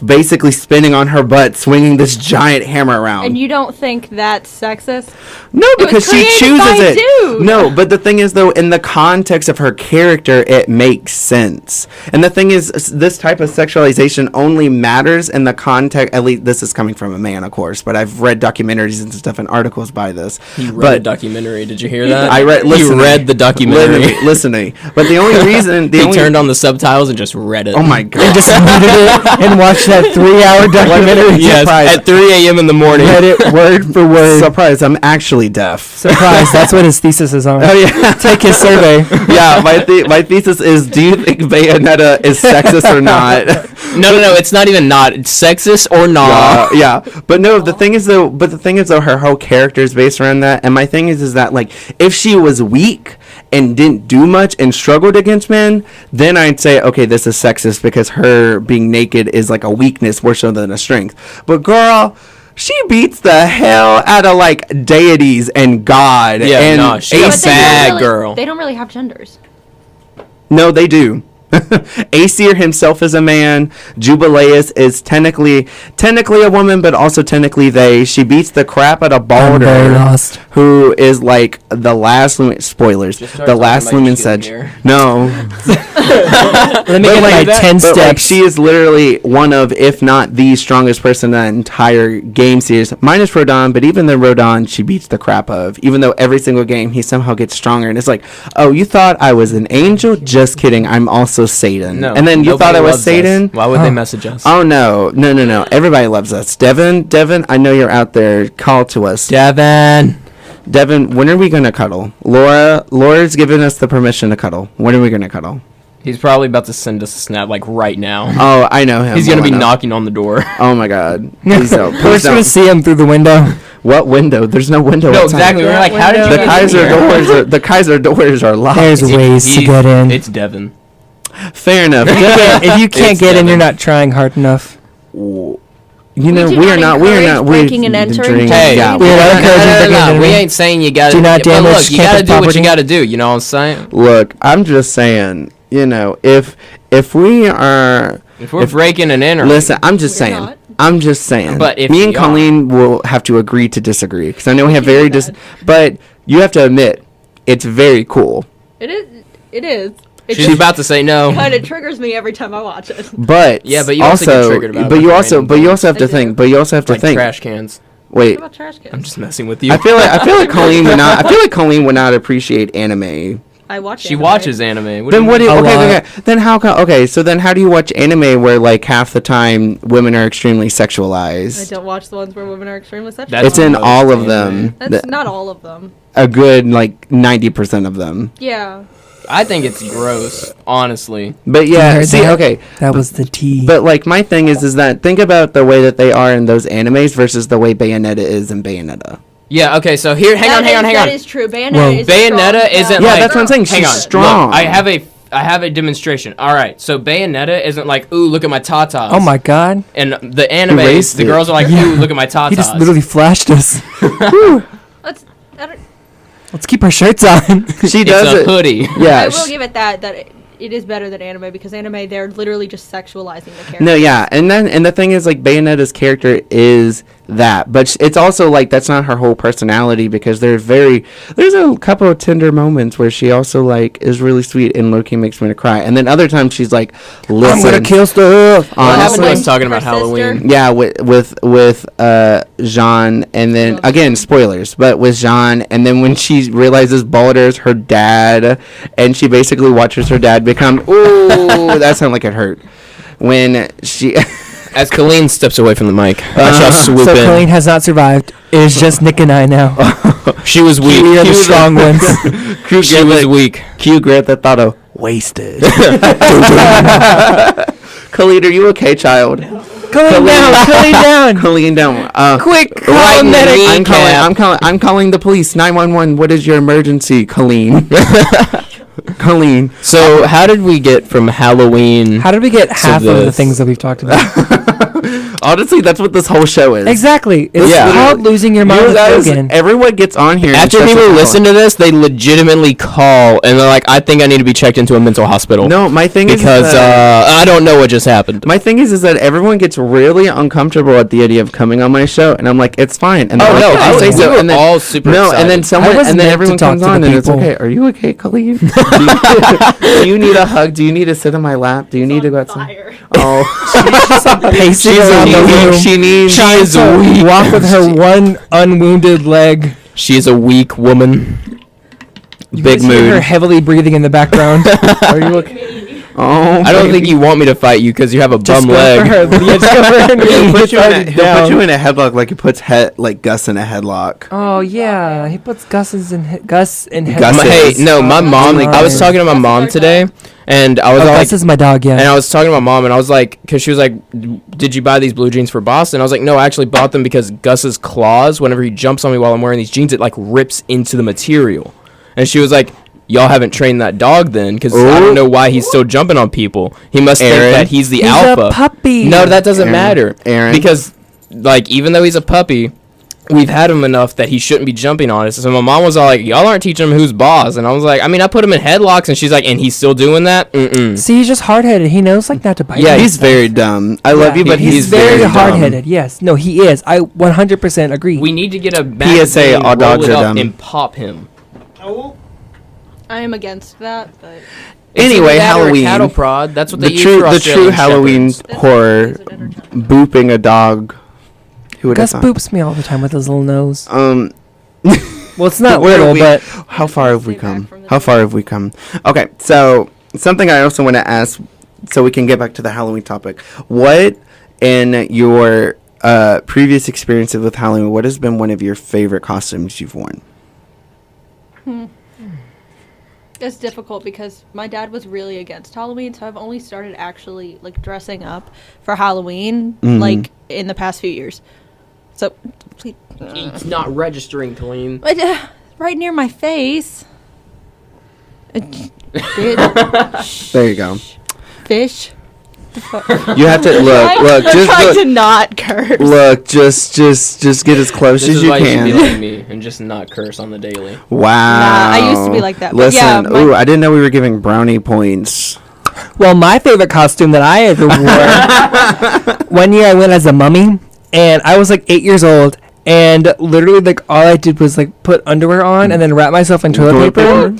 basically spinning on her butt, swinging this giant hammer around. And you don't think that's sexist? No, because she created chooses by a it. dude. No, but the thing is, though, in the context of her character, it makes sense. And the thing is, this type of sexualization only matters in the context. At least this is coming from a man, of course, but I've read documentaries and stuff and articles by this. He read but a documentary. Did you hear that? I read. He Listen, read the documentary. Listen to me. But the only reason, He turned on the subtitles and just read it. Oh my god! Just muted it and watched that 3-hour documentary. Yes, Surprise. at 3 a.m. in the morning. Read it word for word. Surprise! I'm actually deaf. Surprise! That's what his thesis is on. Oh yeah. Take his survey. Yeah, my thesis is: do you think Bayonetta is sexist or not? No, it's not even not. It's sexist or not. Yeah. But no, the thing is though, her whole character is based around that. And my thing is that like, if she was weak and didn't do much and struggled against men, then I'd say, okay, this is sexist because her being naked is like a weakness more so than a strength. But girl, she beats the hell out of like deities and God. Yeah, and no, she's a But they don't bad really- girl. They don't really have genders. No, they do. Aesir himself is a man. Jubileus is technically a woman, but also technically they. She beats the crap out of I'm very Baldur, lost. who is like the last lumen. Spoilers. Just start The talking last about lumen your said. skin here. No. Let me But get like my 10 but like steps. she is literally one of, if not the strongest person in that entire game series, minus Rodon. But even the Rodon, she beats the crap of. Even though every single game he somehow gets stronger, and it's like, oh, you thought I was an angel? Just kidding. I'm also Satan. No, and then you nobody thought I was loves us. Satan? Why would they Oh. message us? Oh no. Everybody loves us. Devin, I know you're out there. Call to us. Devin. Devin, when are we gonna cuddle? Laura's given us the permission to cuddle. When are we gonna cuddle? He's probably about to send us a snap like right now. Oh, I know him. He's gonna Oh, I be know. knocking on the door. Oh my god. Please don't. We're Please just gonna don't. see him through the window. What window? There's no window. No, outside. exactly. We're like, how did you The get in Kaiser here? doors are locked. There's ways to He's- get in. It's Devin. Fair enough. If you can't It's get in, Devin. you're not trying hard enough. You know, do we are not not. We are encourage not. breaking and entering. Hey, yeah. We're not encouraging breaking and We entering. ain't saying you gotta. Do not but damage look, you gotta campus do what property. you gotta do. You know what I'm saying? Look, I'm just saying. You know, if we are. If we're breaking and entering, Listen, I'm just We're saying. not. I'm just saying. But if me and we are- Colleen will have to agree to disagree because I know we have very but you have to admit it's very cool. It is. It is. It she's just about to say no. kind of triggers me every time I watch it. But Yeah, but you also get triggered about but it you with also random but you things. also have to I do. think. But you also have to Like think. trash cans. Wait. What about trash cans? I'm just messing with you. I feel like Colleen would not. I feel like Colleen would not appreciate anime. I watch. She anime. watches anime. Then what do you, A okay, lot. okay, then how come, okay, so then how do you watch anime where like half the time women are extremely I sexualized? don't watch the ones where women are extremely sexual. That's It's in most all of anime. them. That's not all of them. A good like 90% of them. Yeah. I think it's gross, honestly. But yeah, heard see, that? okay, That was the T. but like my thing is that think about the way that they are in those animes versus the way Bayonetta is in Bayonetta. Yeah. Okay. So here, hang on. That is true. Bayonetta Whoa. is Bayonetta strong. isn't Yeah, like. that's what I'm saying. Hang She's on. strong. Look, I have a demonstration. All right. So Bayonetta isn't like, ooh, look at my tatas. Oh my god. And the anime, Erased the it. girls are like, ooh, look at my tatas. He just literally flashed us. Let's. I, don't, Let's keep our shirts on. She It's does a it. hoodie. Yeah. I will give it that it is better than anime because anime they're literally just sexualizing the character. No, yeah, and the thing is like Bayonetta's character is that. But it's also like that's not her whole personality, because there's a couple of tender moments where she also like is really sweet and low-key makes me to cry, and then other times she's like, listen, I'm gonna kill stuff. honestly. I was talking about Her sister. Halloween. Yeah, with Jean, and then again spoilers, but with Jean, and then when she realizes Balder's her dad, and she basically watches her dad become ooh, that sounded like it hurt when she. As Colleen steps away from the mic, I shall swoop So in. Colleen has not survived. It is just Nick and I now. She was weak. We are the strong ones. She was weak. Q Grand Theft Auto wasted. Colleen, are you okay, child? Colleen down. Colleen down. Colleen down. Quick, call Right, a medic. Nick. I'm calling the police. 911. What is your emergency, Colleen? Colleen. So, how did we get from Halloween? How did we get half of the this. things that we've talked about? Honestly, that's what this whole show is. Exactly. It's Yeah. called losing your mind You with guys, Logan. everyone gets on here. and After says people what's listen going to this, they legitimately call and they're like, "I think I need to be checked into a mental hospital." on. No, my thing because is that, I don't know what just happened. my thing is that everyone gets really uncomfortable at the idea of coming on my show, and I'm like, it's fine. And Oh, they're no, like, I say was- so, we were and then all super no, and then excited. someone, I was and then meant to everyone talk comes to the on, and it's people. okay. Are you okay, Colleen? Do you need a hug? Do you need to sit on my lap? Do you need to go outside? Oh, Pacing she's around the weak. room. She needs. Trying is to weak. walk with her one unwounded leg. She is a weak woman. You Big guys hear her mood. heavily breathing in the background. Are you okay? Oh, I don't think you want me to fight you because you have a Just bum go leg. for her. Yeah, just go for her knee. He'll put, It's already he'll put down. you in a headlock like he puts Gus in a headlock. Oh yeah, he puts Gus in head. Gus Hey, is- no, my mom. Oh, I was nice. talking to my mom today, and I was Oh, like, Gus is my dog. Yeah. and I was talking to my mom, and I was like, because she was like, "Did you buy these blue jeans for Boston?" I was like, "No, I actually bought them because Gus's claws, whenever he jumps on me while I'm wearing these jeans, it like rips into the material." And she was like, "Y'all haven't trained that dog then, because I Ooh. don't know why he's still jumping on people. He must Aron. think that he's the He's alpha." a puppy. No, that doesn't Aron. matter. Aron. Because, like, even though he's a puppy, we've had him enough that he shouldn't be jumping on us. So my mom was all like, "Y'all aren't teaching him who's boss." And I was like, I mean, I put him in headlocks, and she's like, "And he's still doing that?" Mm-mm. See, he's just hard headed. He knows like not to bite. Yeah, you. He's very dumb. I love you, but he's he's very dumb. hard headed. Yes. No, he is. I 100% agree. We need to get a PSA, all roll dogs it are up, dumb. and pop him. I am against that, but Anyway, It's either that or a Halloween. cattle prod. That's what they The use true, for the true Australian Halloween shepherds. horror, booping a dog. Who would have Gus thought? boops me all the time with his little nose. Well, it's not where little, we- but how far have we Stay back come? from the How door. far have we come? Okay, so something I also want to ask, so we can get back to the Halloween topic. What in your previous experiences with Halloween? What has been one of your favorite costumes you've worn? it's difficult because my dad was really against Halloween, so I've only started actually like dressing up for Halloween Mhm. like in the past few years. So, please, It's not registering, Colleen. but, right near my face. There you go. Fish. You have to look. I'm Just trying to look. not curse. Look, just get as close This as is you why you can. should be like me and just not curse on the daily. Wow. I used to be like that, but Listen, yeah, my- ooh, I didn't know we were giving brownie points. well, my favorite costume that I ever wore. One year I went as a mummy, and I was like 8 years old, and literally like all I did was like put underwear on and then wrap myself in toilet paper,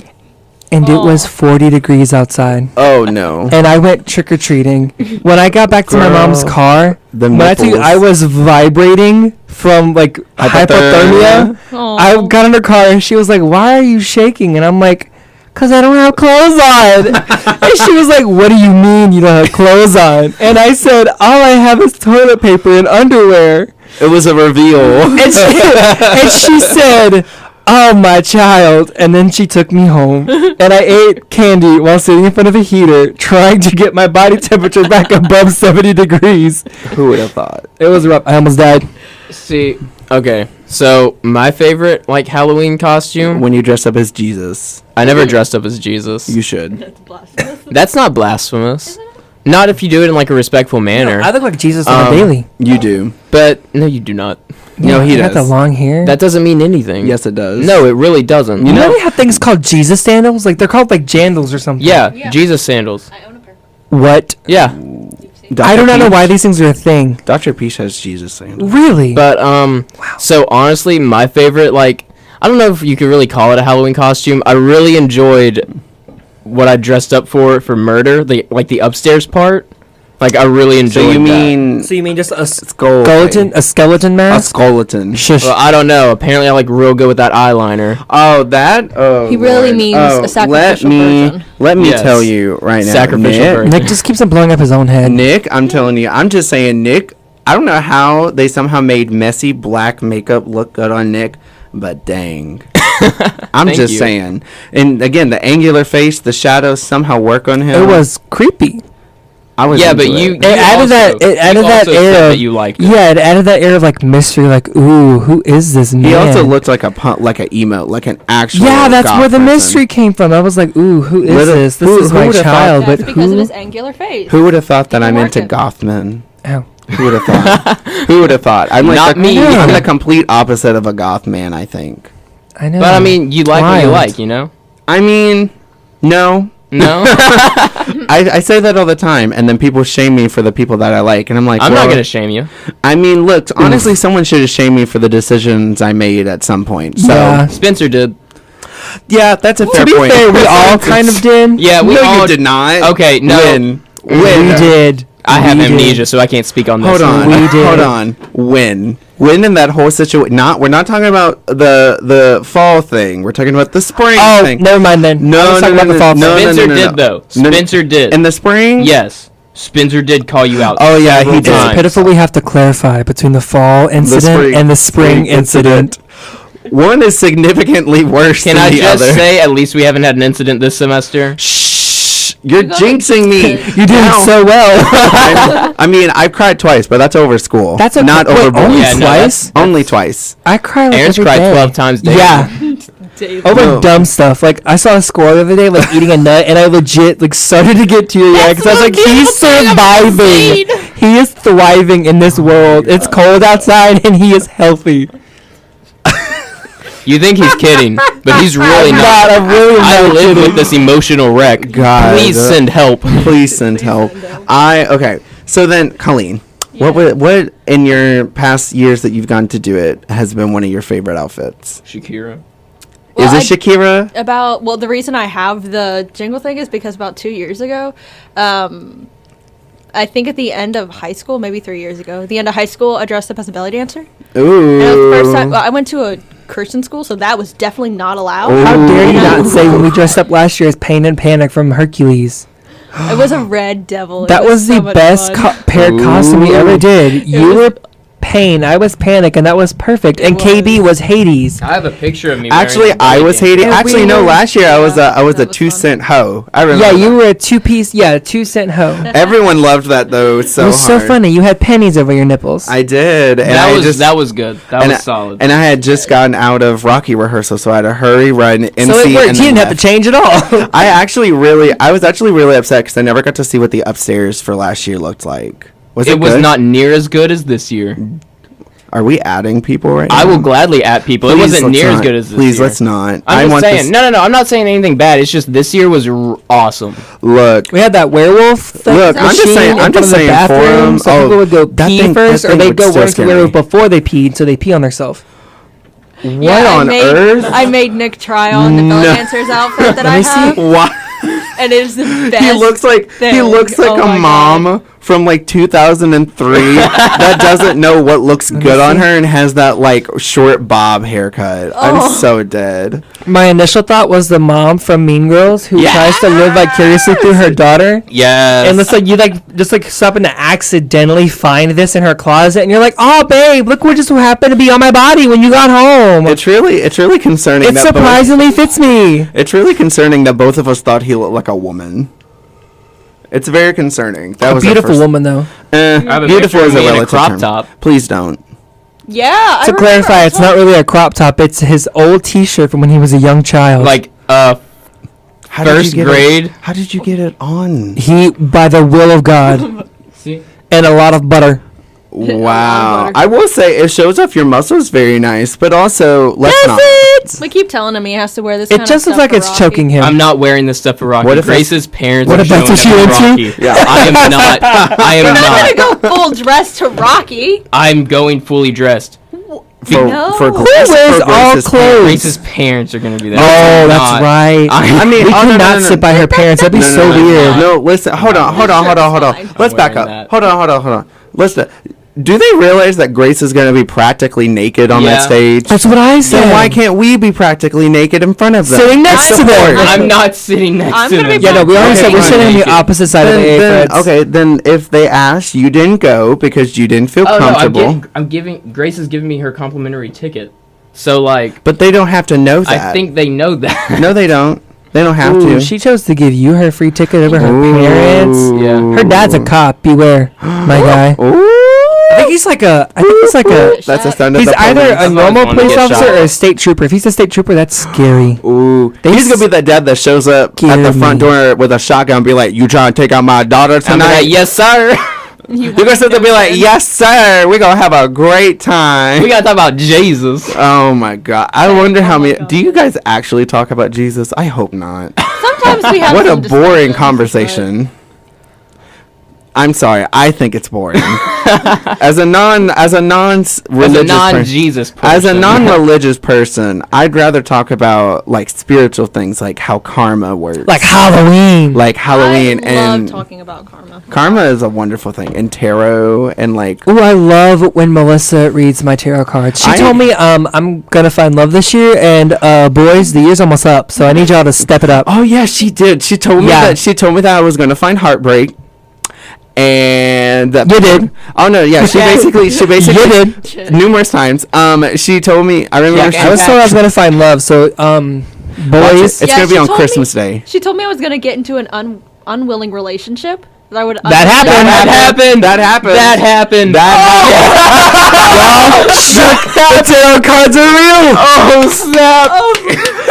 and it was 40 degrees outside. Oh no. And I went trick or treating. When I got back to my mom's Girl. car, The when I tell you nipples. I was vibrating from like hypothermia. Aw. I got in her car and she was like, "Why are you shaking?" And I'm like, "'Cause I don't have clothes on." And she was like, "What do you mean you don't have clothes on?" And I said, "All I have is toilet paper and underwear." It was a reveal. And she said, "Oh, my child." And then she took me home. And I ate candy while sitting in front of a heater, trying to get my body temperature back above 70 degrees. Who would have thought? It was rough. I almost died. See, okay, so my favorite like Halloween costume. When you dress up as Jesus, I never dressed up as Jesus. you should. That's blasphemous. That's not blasphemous. Not if you do it in like a respectful manner. I look like Jesus on a Um, daily. You do. But no, you do not. No, he I got does. the long hair. That doesn't mean anything. Yes, it does. No, it really doesn't. you know know- they have things called Jesus sandals? Like they're called like jandals or something. Yeah, Yeah. Jesus sandals. I own a pair. What? Yeah. I do not know why these things are a thing. Dr. P says Jesus sandals. Really? But so honestly, my favorite, like, I don't know if you could really call it a Halloween costume. I really enjoyed what I dressed up for murder, the upstairs part. Like, I really enjoyed So you that. mean just a skeleton? a skeleton A mask? skeleton. Shush. Well, I don't know. Apparently, I like real good with that eyeliner. Oh, that? Oh, He really Lord. means Oh, a sacrificial person. Let me Yes. tell you right now. Sacrificial Nick, person. Nick just keeps on blowing up his own head. Nick, I'm telling you, I'm just saying, Nick, I don't know how they somehow made messy black makeup look good on Nick, but dang. I'm Thank just you. saying. And again, the angular face, the shadows somehow work on him. It was creepy. I was Yeah, into but you It added that. It added that also said air. that you liked it. Yeah, it added that air of like mystery. Like, ooh, who is this man? He also looked like like an emo, like an actual. Yeah, that's goth where the person. mystery came from. I was like, ooh, who is Little- this? This who- is who my would've thought- child. That's But because of who? his angular face. Who would have thought that I'm People into working. goth men? Ow. Who would have thought? Who would have thought? I'm like Not the, me. I'm the complete opposite of a goth man, I think. I know. But I mean, you like what you Wild. like, you know? I mean, no. No, I say that all the time, and then people shame me for the people that I like, and I'm like, I'm well, not gonna shame you. I mean, look, honestly, someone should have shamed me for the decisions I made at some point. So Yeah. Spencer did. yeah, that's a fair to be point. fair, we all kind of did. Yeah, we no, all you did not. Okay, no. When? We did. I have We did. amnesia, so I can't speak on this. Hold on. We did. Hold on. When in that whole situation? We're not talking about the fall thing. We're talking about the spring Oh, thing. never mind then. No, I was no, talking no, about the no, fall no, thing. Spencer no, no, did no. though. No, Spencer did. In the spring? Yes, Spencer did call you out. Oh, yeah, he several did. It's times. pitiful we have to clarify between the fall incident and the spring incident. One is significantly worse Can than I the just other. say, at least we haven't had an incident this semester? Shh! You're got jinxing me. You did Now- so well. I mean, I've cried twice, but that's over school. That's okay. not Wait, over only bullying. Yeah, no, twice? Only twice. I cry like Aaron's every cried day. 12 times daily. Yeah. Daily. Over No. dumb stuff. Like, I saw a squirrel the other day, like, eating a nut, and I legit, like, started to get teary-eyed because I was like, he's surviving. He is thriving in this world. It's cold outside, and he is healthy. You think he's kidding, but he's really I'm not. I'm really I not live kidding. with this emotional wreck. God. Please send help. Please send help. Okay. So then, Colleen, what in your past years that you've gone to do it has been one of your favorite outfits? Shakira. Well, Is it Shakira? The reason I have the jingle thing is because about 2 years ago, I think at the end of high school, maybe 3 years ago, at the end of high school, I dressed up as a belly dancer. Ooh. And it was the first time. Well, I went to a Christian school, so that was definitely not allowed. Ooh. How dare you not Ooh. say when we dressed up last year as Pain and Panic from Hercules? It was a red devil. It That was so the much best fun. paired costume we ever did. You was- were Pain, I was Panic, and that was perfect. And was. KB was Hades. I have a picture of me. Actually, wearing a I belly was dancer. hating. Yeah, Actually, we no. were- Last year, I was Yeah, a that was 2-cent hoe. I remember. Yeah, you that. were a 2-cent hoe. Everyone loved that though. So It was so hard. funny. You had pennies over your nipples. I did, and That was good. That and was I- solid. And I had just gotten out of Rocky rehearsal, so I had to hurry, run, MC, so it worked. and You then didn't have to left. change at all. I was actually really upset because I never got to see what the upstairs for last year looked like. Was it it was good? not near as good as this year. Are we adding people right now? I will gladly at people. It Please, wasn't let's near as not. good as this Please, year. let's not. I'm just want saying. this. No. I'm not saying anything bad. It's just this year was awesome. Look, We had that werewolf. Look, I'm just saying- I'm just saying for 'em, So people would go that pee thing- first, that or thing they'd would go still wear scare the werewolf me. before they peed, so they pee on themselves. what on earth? I made Nick try on the belly No. dancer's outfit that I me see. have, Why? and it is the best. He looks like thing. a Oh my mom God. from like 2003 that doesn't know what looks good on her and has that like short bob haircut. I'm Oh. so dead. My initial thought was the mom from Mean Girls who tries to live vicariously through her daughter. Yes. And it's like you just happen to accidentally find this in her closet, and you're like, "Oh, babe, look what just happened to be on my body when you got home." It's really concerning. It surprisingly fits me. It's really concerning that both of us thought he looked like a woman. It's very concerning. That A was our beautiful first- woman, though. I have a Beautiful picture is of a me in a relative crop term. top. Please don't. Yeah. I To remember clarify, I it's not really a crop top. It's his old T-shirt from when he was a young child. Like How did you first get grade. How did you get it on? He, by the will of God, See. and a lot of butter. Wow. I will say it shows off your muscles very nice, but also let's not. We keep telling him he has to wear this. It kind just of looks stuff like for it's Rocky. choking him. I'm not wearing this stuff for Rocky. What if Grace's parents What are if that's showing what up you for into? Rocky. Yeah. I am not. I am You're not not. gonna go full dress to Rocky. I'm going fully dressed. No. For Who wears all clothes? Grace's parents are going to be there. Oh, that's Not. right. I mean, we oh, could no, not no, no, sit by her parents. That'd be No, so no, no, weird. No, listen. Hold on. fine. Let's I'm back up. wearing that. Hold on. Listen. Do they realize that Grace is going to be practically naked on that Yeah. stage? That's what I said. Then why can't we be practically naked in front of them? Sitting next to them. I'm not sitting next I'm to gonna them. be Yeah, no, we already Okay, said we're fine. sitting on the Naked. opposite side of the A, Then, Freds. okay, then if they asked, you didn't go because you didn't feel Oh, no, comfortable. I'm giving. Grace is giving me her complimentary ticket. So like, But they don't have to know that. I think they know that. No, they don't. They don't have Ooh, to. she chose to give you her free ticket over her Ooh. parents. Yeah. Her dad's a cop. Beware, my guy. Ooh. I think he's like a. That's a sound of He's the either police. a I've normal always wanted to police get officer shot. or a state trooper. If he's a state trooper, that's scary. Ooh. He's gonna be the dad that shows up at the Scared front me. door with a shotgun and be like, "You trying to take out my daughter I'm tonight?" like, yes, sir. You're gonna sit there and be like, "Yes, sir. We're gonna have a great time." We gotta talk about Jesus. Oh my god! I wonder how Oh my many. God. Do you guys actually talk about Jesus? I hope not. Sometimes we have. What a some boring discussions, conversation. I'm sorry. I think it's boring. as a non-religious As a person, non-Jesus person. as a non-religious person, I'd rather talk about like spiritual things, like how karma works, Like Halloween. like Halloween, I love and talking about karma. karma is a wonderful thing, and tarot, and like Ooh, I love when Melissa reads my tarot cards. She I- told me I'm gonna find love this year, and boys, the year's almost up, so I need y'all to step it up. oh yeah, she did. She told me Yeah. that I was gonna find heartbreak. And that You did. Oh no, yeah. She basically You did. numerous times. She told me. I remember. Yeah, I was told I was gonna find love, so boys. It's Yeah, gonna be she on told Christmas me- Day. She told me I was gonna get into an unwilling relationship. That I would. That happened. That happened. That happened. The tarot cards are real. Oh snap!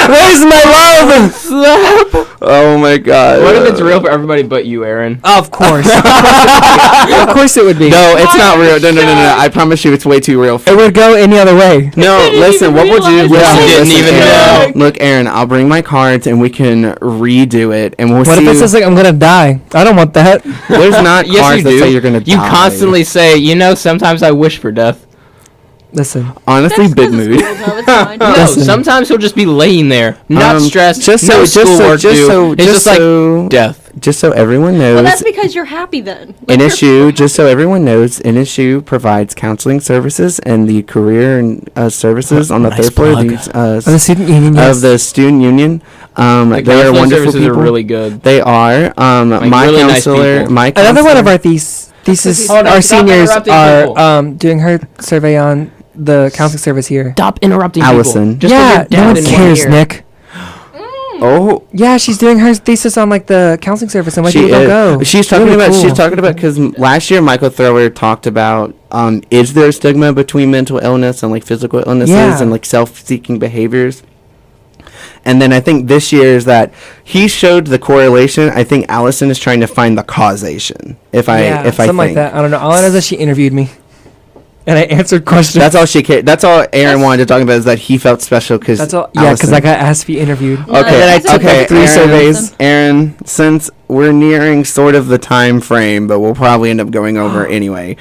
Where's my love? Oh my god! What if it's real for everybody but you, Aaron? Of course. Of course it would be. No, it's not real. No. Shocked. I promise you, it's way too real. It would go any other way. No, didn't listen. even What we'll do? realize it. Didn't even Aaron, know. Look, Aaron. I'll bring my cards and we can redo it, and we'll What see. if it says like I'm gonna die? I don't want that. There's not Yes, cards you that do. say you're gonna You die. constantly say, sometimes I wish for death. Listen, honestly, That's big 'cause it's mood. cool, though. It's fine. No, Listen. sometimes he'll just be laying there, not stressed, Just no so, schoolwork due. It's just like death. just so everyone knows. Well, that's because you're happy then. Like, you're NSU, just so everyone knows, NSU provides counseling services and the career and services on the Nice third floor of plug. these of the student union. Yes. of the student union. The They are counseling wonderful services people. are really good. They are. My really nice counselor, people. my Another one of counselor- our thesis, Hold on, our stop seniors interrupting are people. doing her survey on the counseling service here. Stop interrupting Allison. people. Just Yeah, put your no dad one in one cares, ear. Nick. Oh, Yeah, she's doing her thesis on like the counseling service and why she people don't is. go. She's talking Really about. cool. She's talking about because last year Michael Thrower talked about is there a stigma between mental illness and like physical illnesses Yeah. and like self-seeking behaviors. And then I think this year is that he showed the correlation. I think Allison is trying to find the causation. If I something think like that. I don't know. All I know is that she interviewed me, and I answered questions. that's all she cared. That's all Aaron wanted to talk about is that he felt special because That's all. Yeah, because I got asked to be interviewed. Yeah, Okay, then I that's took okay. like 3 Aaron, surveys. Aaron, since we're nearing sort of the time frame, but we'll probably end up going over anyway.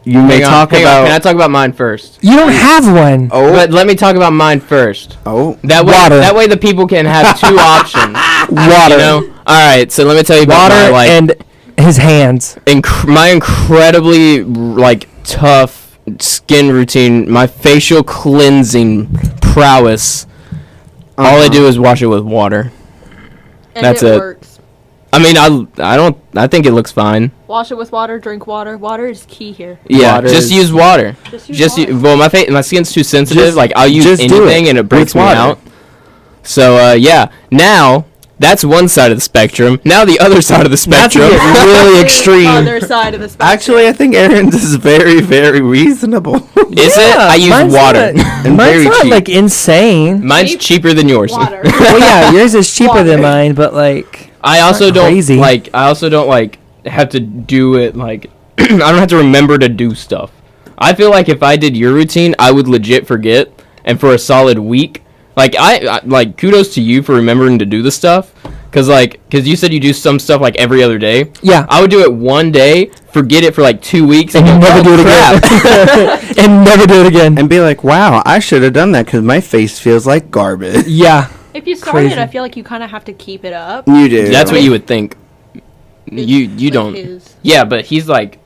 You may Hang on, talk hang on. about. Can I talk about mine first? You don't have one. Oh, But let me talk about mine first. oh, That way, Water. that way the people can have two options. Water. You know? All right. So let me tell you about Water my, like, and his hands. my incredibly like tough skin routine, my facial cleansing prowess. All I do is wash it with water. And That's it it. works. I mean, I think it looks fine. Wash it with water. Drink water. Water is key here. Yeah, Water just is- use water. Just use water. Well, my skin's too sensitive. Just- Like I'll use just do anything it and it with breaks me water. out. So yeah, now that's one side of the spectrum. Now the other side of the Not to spectrum. get really extreme. Other side of the spectrum. actually, I think Aaron's is very, very reasonable. Is it? I use mine's water. Not, And mine's very not cheap. like insane. Mine's Cheap cheaper than yours. water. Well, yeah, yours is cheaper than Water. mine, but like I also don't Crazy. like. I also don't like have to do it like I don't have to remember to do stuff. I feel like if I did your routine, I would legit forget, and for a solid week, like I like kudos to you for remembering to do the stuff, cause you said you do some stuff like every other day. Yeah. I would do it one day, forget it for like 2 weeks, And go, never do it again. And never do it again. And be like, wow, I should have done that because my face feels like garbage. Yeah. If you start Crazy. it, I feel like you kind of have to keep it up. You do. That's what you would think. You Like don't. his- Yeah, but he's like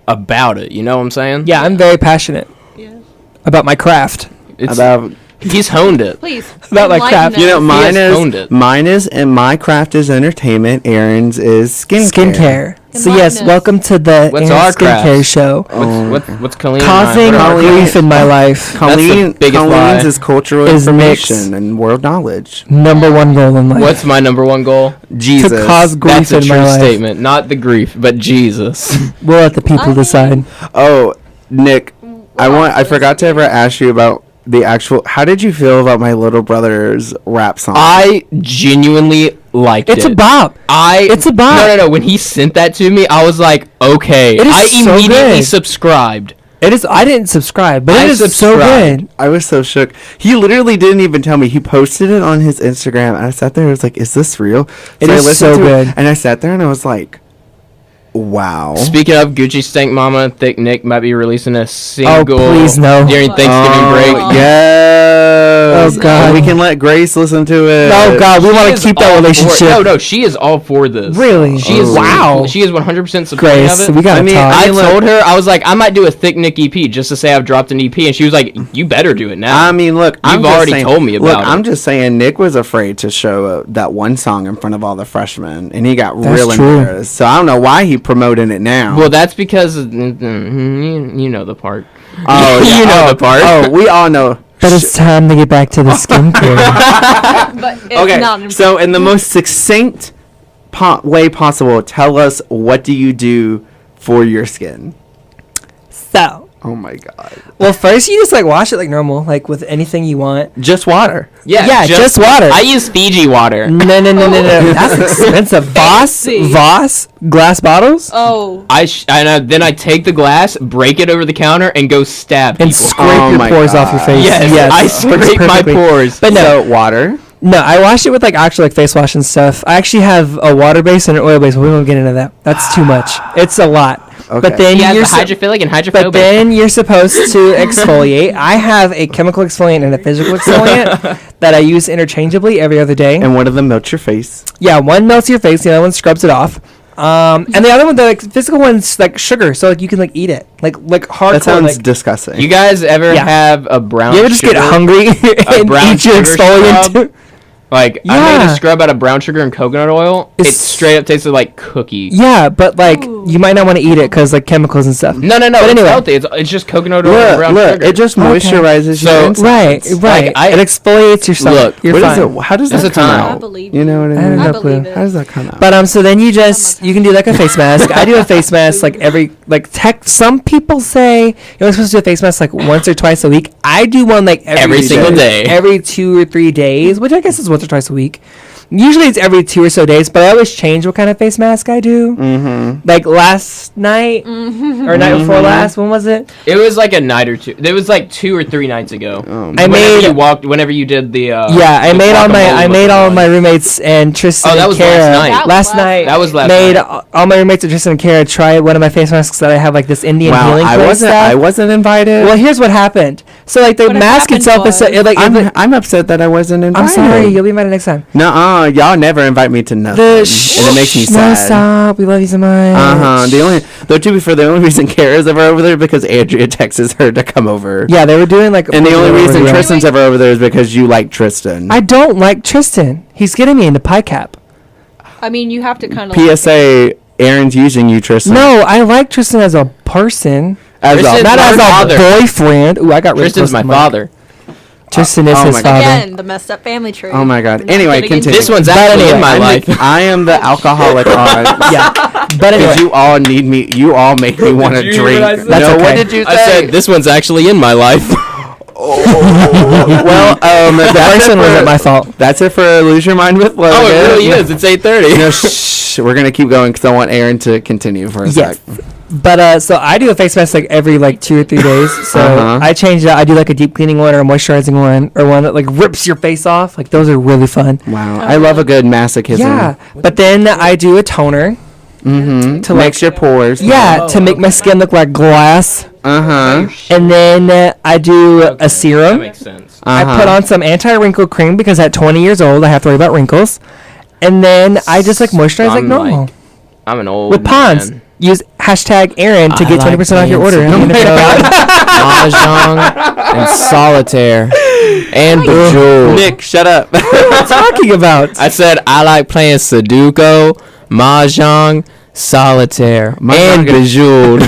about it. You know what I'm saying? Yeah, I'm very passionate Yeah. about my craft. It's, about. he's honed it. Please. About like enlighten crap. You know, us. has honed it. mine is, and my craft is entertainment. Aaron's is skincare. So yes, Enlighten us. welcome to the What's Aaron our Skincare craft? Show. What's Colleen? Causing and I- Colleen- grief in my life. Colleen, biggest lie. Colleen's is cultural Is information and world knowledge. Number one goal in life. What's my number one goal? Jesus. To cause grief That's a in my true life. statement. Not the grief, but Jesus. We'll let the people I mean- decide. Oh, Nick, I also forgot to ever ask you about the actual. How did you feel about my little brother's rap song? I genuinely liked It's it. a bop. It's a bop. No. When he sent that to me, I was like, okay. It is I so immediately good. subscribed. It is. I didn't subscribe, but I it is so subscribed. good. I was so shook. He literally didn't even tell me. He posted it on his Instagram, and I sat there and was like, "Is this real?" It I is listened so to it, good. and I sat there and I was like, "Wow." Speaking of, Gucci Stank Mama, Thick Nick might be releasing a single please no. during Thanksgiving break. Yes. Oh, God. We can let Grace listen to it. Oh God, we She want is to keep that all for it. relationship. No, she is all for this. Really? She is. Wow. She is 100% supporting Grace, of it. we gotta I mean, talk. I look- told her, I was like, I might do a Thick Nick EP just to say I've dropped an EP, and she was like, you better do it now. I mean, look, I'm You've just already saying- told me Look, about I'm it. just saying, Nick was afraid to show that one song in front of all the freshmen, and he got That's real true. embarrassed. So I don't know why he promoting it now. Well, that's because you know the part. oh, yeah, you know oh, the part. Oh, we all know. But it's time to get back to the skincare. But it's Okay, not so in the most succinct way possible, tell us, what do you do for your skin? So, Oh my god. well, first you just like wash it like normal, like with anything you want. Just water. Yeah, just water. I use Fiji water. No. That's expensive. Voss glass bottles Oh. Then I take the glass, break it over the counter, and go stab and people. scrape Oh your my pores off your God. face. Yes, I works scrape my perfectly. pores. But no, So water. no, I wash it with like actual like face wash and stuff. I actually have a water base and an oil base, but we won't get into that. That's too much. It's a lot. Okay. But then He has you're the hydrophilic and hydrophobic. but then you're supposed to exfoliate. I have a chemical exfoliant and a physical exfoliant that I use interchangeably every other day. And one of them melts your face. Yeah, one melts your face, the other one scrubs it off. And the other one, the like, physical one's like sugar, so like you can like eat it, like hardcore. That sounds like, disgusting. You guys ever Yeah. have a brown you ever just sugar? get hungry and brown eat your sugar exfoliant? scrub? too? Like, I made Yeah. a scrub out of brown sugar and coconut oil. It It's- straight up tasted like cookie. Yeah, but like Ooh. you might not want to eat it because like chemicals and stuff. No, But it's anyway. healthy. It's just coconut oil and Look, brown look, sugar. it just Okay. moisturizes So- your Right, insides. right. I- It exfoliates your stomach. Look, You're What is fine. it? How does That's that a come time. I out? believe You know what I I mean? don't I know. believe clue. it. How does that come out? But so then you just my you can do like a face mask. I do a face mask like every some people say you're only supposed to do a face mask like once or twice a week. I do one like Every single day. every 2 or 3 days, which I guess is once or twice a week. Usually it's every 2 or so days, but I always change what kind of face mask I do. Mm-hmm. Like last night or night before last, when was it? It was like a night or two. It was like 2 or 3 nights ago. I made Whenever you did the. yeah, I the made all guacamole my one. roommates and Tristan Oh, that and was Kara. last night. Last night. That was last made night. all my roommates and Tristan and Kara try one of my face masks that I have like this Indian Wow, healing place stuff. I wasn't invited. Well, here's what happened. So like the What mask happened itself is was- I'm upset that I wasn't invited. I'm sorry, you'll be invited next time. Nuh-uh, y'all never invite me to nothing. The and it makes me No, sad. stop. We love you so much. To be fair, the only reason Kara's ever over there is because Andrea texts her to come over. Yeah, they were doing like. And the only reason Yeah. Tristan's ever over there is because you like Tristan. I don't like Tristan. He's getting me into pie cap. I mean, you have to kind of. PSA, Aaron's using you, Tristan. No, I like Tristan as a person, As Tristan's not my as father. a boyfriend. Ooh, I got really Tristan's close my to the mic. father. Tristan is Oh his my father. God. Again, the messed up family tree. Oh my God. We're not Anyway, getting into continue. This one's But actually anyway, in my life. I am the alcoholic on. Yeah, but anyway. Because you all need me. You all make me want to Did you hear drink. what I said? That's no, what okay. did you say? I said this one's actually in my life. Well, The first one wasn't my fault. That's it for Lose Your Mind with Logan. Oh, it really is. It's 8:30. No, shh. We're gonna keep going because I want Aron to continue for a Yes. sec. But so I do a face mask like every like 2 or 3 days. So I change it out. I do like a deep cleaning one or a moisturizing one or one that like rips your face off. Like those are really fun. Wow, I love a good masochism. Yeah. But then I do a toner. Mm-hmm. To Makes your pores. Yeah, to make my skin look like glass. Uh-huh. And then I do a That serum. makes sense. I put on some anti-wrinkle cream because at 20 years old I have to worry about wrinkles. And then I just like moisturize like I'm normal. I'm an old With Pond's. man. Use hashtag Aron to I get like 20% off your playing order. I'm gonna go- Mahjong and solitaire and Bejeweled. Nick, shut up. What are you talking about? I said I like playing Sudoku, Mahjong, solitaire, and Bejeweled.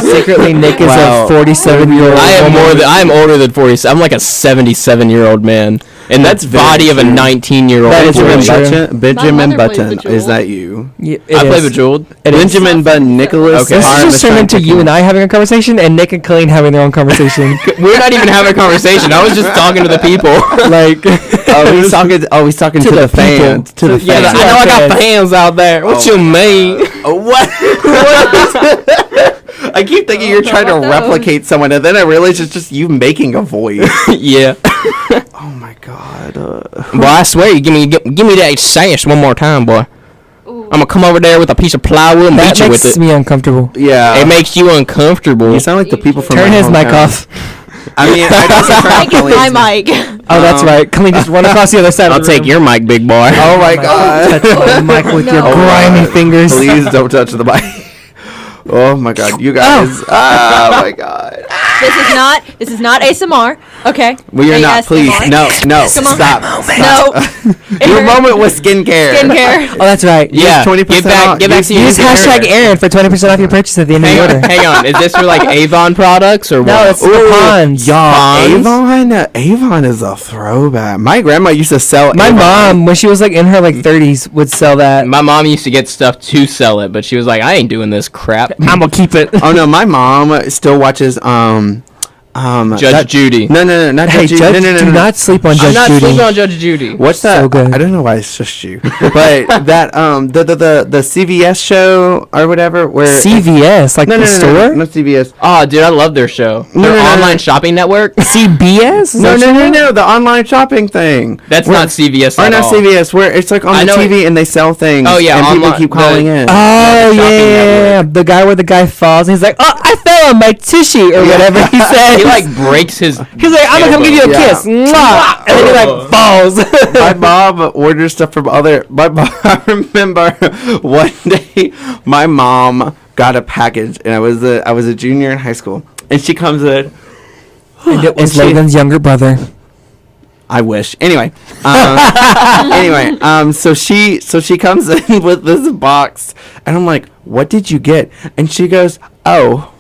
Secretly, Nick is Wow. a 47-year-old. I am older than 40. I'm like a 77-year-old man, and that's very body of a true. 19-year-old. That is Benjamin very true. Button. Benjamin My mother Button. plays Is that you? Yeah, I play Bejeweled. Benjamin Button. Nicholas. Okay. This is Arm just turned trying into to you and I having a conversation, and Nick and Colleen having their own conversation. We're not even having a conversation. I was just talking to the people. Like, He's talking to the fans. To the Yeah, fans. I know I got fans out there. What you mean? What? I keep thinking you're trying to about those. replicate someone, and then I realize it's just you making a voice. Yeah. Oh my god. Boy, I swear you give me that sass one more time, boy. I'm gonna come over there with a piece of plywood and that beat you with makes it. me uncomfortable. Yeah. It makes you uncomfortable. You sound like the people from Turn my his mic hometown. off. I mean, I just I get my mic. Oh, that's right. Colleen, just run across the other side I'll of the take room. your mic, big boy. Oh my god. Touch my mic with your No. grimy fingers. Please don't touch the mic. Oh my god, you guys. Oh my god. This is not ASMR. Okay. Well, you're not. Please, ASMR. no, Come on. stop. No. Your moment was skincare. Skincare. Oh, that's right. Yeah, 20% get back off. to your Use hashtag Aron for 20% off your purchase at the end of the order. Hang on. Is this for like Avon products or No, what? it's the Pond's. Pond's? Avon is a throwback. My grandma used to sell My Avon. mom, when she was like in her like 30s, would sell that. My mom used to get stuff to sell it, but she was like, I ain't doing this crap. I'm gonna keep it. Oh no, my mom still watches Judge Judy. No, not Hey, Judge Judy. Judge, No. do not sleep on I'm Judge not Judy. sleeping on Judge Judy. What's that? So good. I don't know why I shushed you, but that the CVS show or whatever where CVS, like the store? no CVS. Oh, dude, I love their show. No, Their no, no, online no. shopping network. CBS? No, the online shopping thing. That's Where- not CVS Or at not all. CVS, where it's like on I the know TV and they sell things. Oh, yeah, and people online- keep calling the- in. Oh, Shopping yeah. The guy where the guy falls and he's like, oh, I fell on my tushy or whatever he said. He like breaks his. He's like, I'm gonna come give you a Yeah. kiss. Mwah! And then he like falls. My mom orders stuff from other. I remember one day my mom got a package, and I was a junior in high school, and she comes in. And it was And she- Logan's younger brother. I wish. Anyway, so she comes in with this box, and I'm like, "What did you get?" And she goes, "Oh,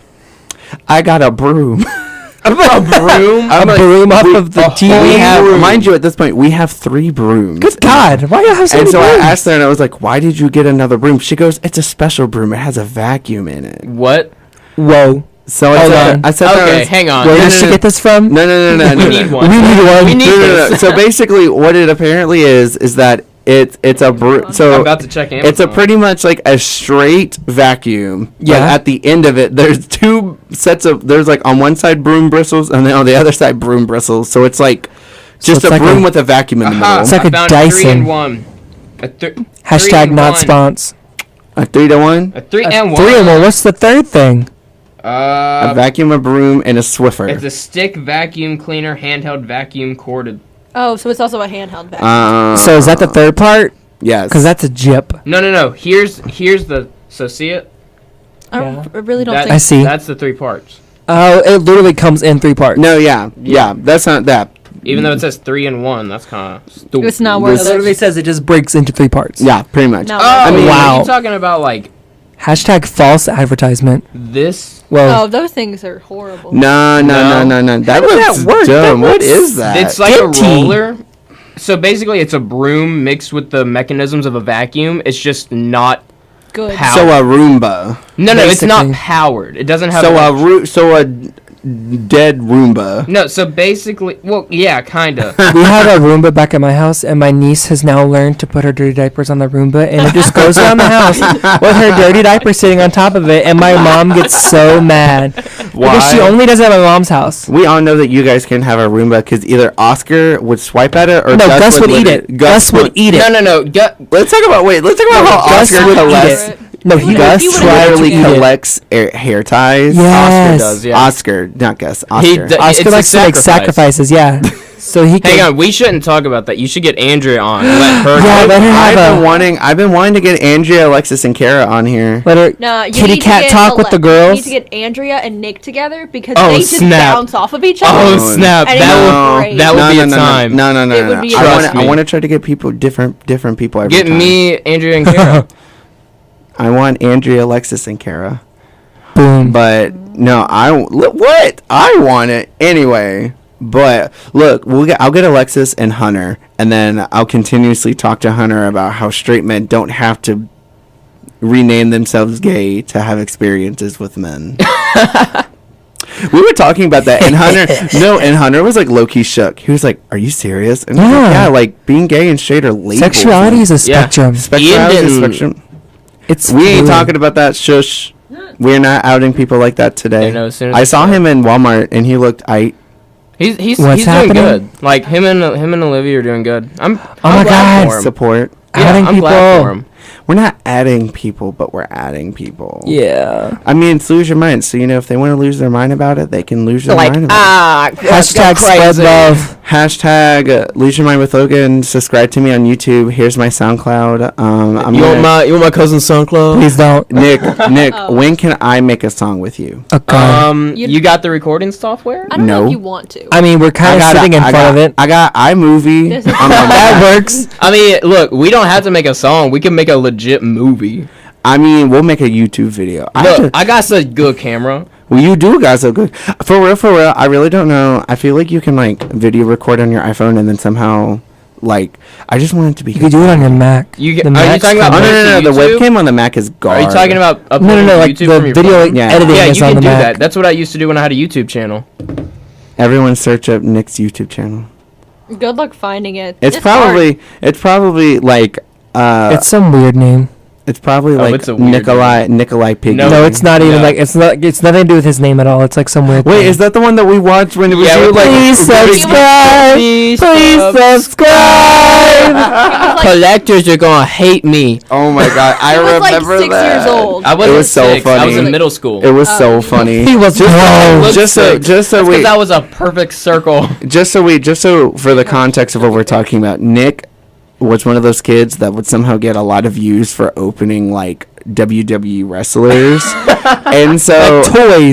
I got a broom." A broom. A broom off of the TV. We have, mind you, at this point, we have 3 brooms. Good God, why do you have so And many so I brooms? asked her, and I was like, "Why did you get another broom?" She goes, "It's a special broom. It has a vacuum in it." What? Whoa. So Hold on. I said, Okay, hang on. Where no, did no, she no. get this from? No. We need one. We need one. We need No. this. So basically, what it apparently is that it's a broom. I'm So about to check Amazon. it's a pretty much like a straight vacuum. But Yeah. at the end of it, there's 2 sets of. There's like on one side broom bristles, and then on the other side broom bristles. So it's like just it's a like broom a- with a vacuum in the middle. It's like I a found Dyson. 3-in-1. Hashtag not spons. A 3-to-1. A 3-in-1. 3-in-1. What's the third thing? A vacuum, a broom, and a Swiffer. It's a stick vacuum cleaner, handheld vacuum corded. Oh, so it's also a handheld vacuum. So is that the third part? Yes. Because that's a jip. No. Here's the. So see it? Yeah. I really don't That- think. I see. That's the 3 parts. Oh, it literally comes in 3 parts. No, yeah. That's not that. Even though it says 3-in-1, that's kind of stupid. It's not It one of literally those. says it just breaks into 3 parts. Yeah, pretty much. No. Oh, I mean, wow. Are you talking about like Hashtag false advertisement. this? Well, Oh, those things are horrible. No. That does looks that work? dumb. That What looks- is that? It's like a Skinty. roller. So basically, it's a broom mixed with the mechanisms of a vacuum. It's just not Good. powered. so a Roomba. no, it's not basically. powered. It doesn't have. So like- a dead Roomba. No, so basically, well, yeah, kind of. We have a Roomba back at my house, and my niece has now learned to put her dirty diapers on the Roomba, and it just goes around the house with her dirty diaper sitting on top of it, and my mom gets so mad. Why? Because she only does it at my mom's house. We all know that you guys can have a Roomba because either Oscar would swipe at it or No, Gus would eat lick it. Gus would eat it. No. Let's talk about how Gus Oscar would eat collects. it. No, he Gus Gus tried to literally eat it. collects hair ties. Yes. Oscar does, yeah. Oscar, not Gus. Oscar. It's Oscar a likes to make sacrifice. sacrifices, yeah. So he Hang can. on, we shouldn't talk about that. You should get Andrea on. Let her. Yeah, talk. let her have I've been wanting to get Andrea, Alexis, and Kara on here. Let her No, you kitty need to cat get talk with the You girls. need to get Andrea and Nick together because Oh, they just snap. bounce off of each other. Oh snap! And That it's great. would be a time. No. It would be I Trust want to me. try to get people different people every Get time. me, Andrea, and Kara. I want Andrea, Alexis, and Kara. Boom. But no, what? I want it anyway. But look, I'll get Alexis and Hunter, and then I'll continuously talk to Hunter about how straight men don't have to rename themselves gay to have experiences with men. We were talking about that, and Hunter was like low key shook. He was like, "Are you serious?" And I was like, Yeah. yeah, like being gay and straight are labels. Sexuality is a Yeah. spectrum. Sexuality is a Ian spectrum. It's We ain't fluid. talking about that. Shush. We're not outing people like that today. You know, as soon as I it's saw out. him in Walmart, and he looked. He's What's doing happening? good. Like him and Olivia are doing good. I'm my glad God. for him. Support. Yeah, Adding I'm glad people. for him. We're not adding people, but we're adding people. Yeah. I mean, it's lose your mind. So, if they want to lose their mind about it, they can lose their mind about it. Hashtag spread love. Hashtag lose your mind with Logan. Subscribe to me on YouTube. Here's my SoundCloud. You want my cousin's SoundCloud? Please don't. Nick, Oh. when can I make a song with you? Oh, God. You got the recording software? I don't know No. if you want to. I mean, we're kind of sitting in front of it. I got iMovie. This is- on my That Mac. works. I mean, look, we don't have to make a song. We can make a legit movie. I mean, we'll make a YouTube video. Look, I got such good camera. Well, you do guys so good. For real, I really don't know. I feel like you can like video record on your iPhone and then somehow like I just want it to be. You could do it on your Mac. You The are you Mac's talking about Oh, coming. no. The YouTube? webcam on the Mac is Are garbage. you talking about uploading No, to like YouTube the from your video phone? Yeah. editing Yeah, is you on can the do Mac. that. That's what I used to do when I had a YouTube channel. Everyone search up Nick's YouTube channel. Good luck finding it. It's hard. probably like It's some weird name. it's probably like it's a weird Nikolai Piggy. No, No, it's not even no. like it's not. It's nothing to do with his name at all. It's like some weird. Wait, thing. is that the one that we watched when it was Yeah, you with- like Please subscribe. Please Please subscribe. Like, Collectors are gonna hate me. Oh my god, I he was like remember 6 that. years old. I wasn't was so 6. I was funny. in middle school. It was so Oh. funny. He was gross. Just so That's we because that was a perfect circle. just so for the context of what we're talking about, Nick was one of those kids that would somehow get a lot of views for opening like WWE wrestlers, and so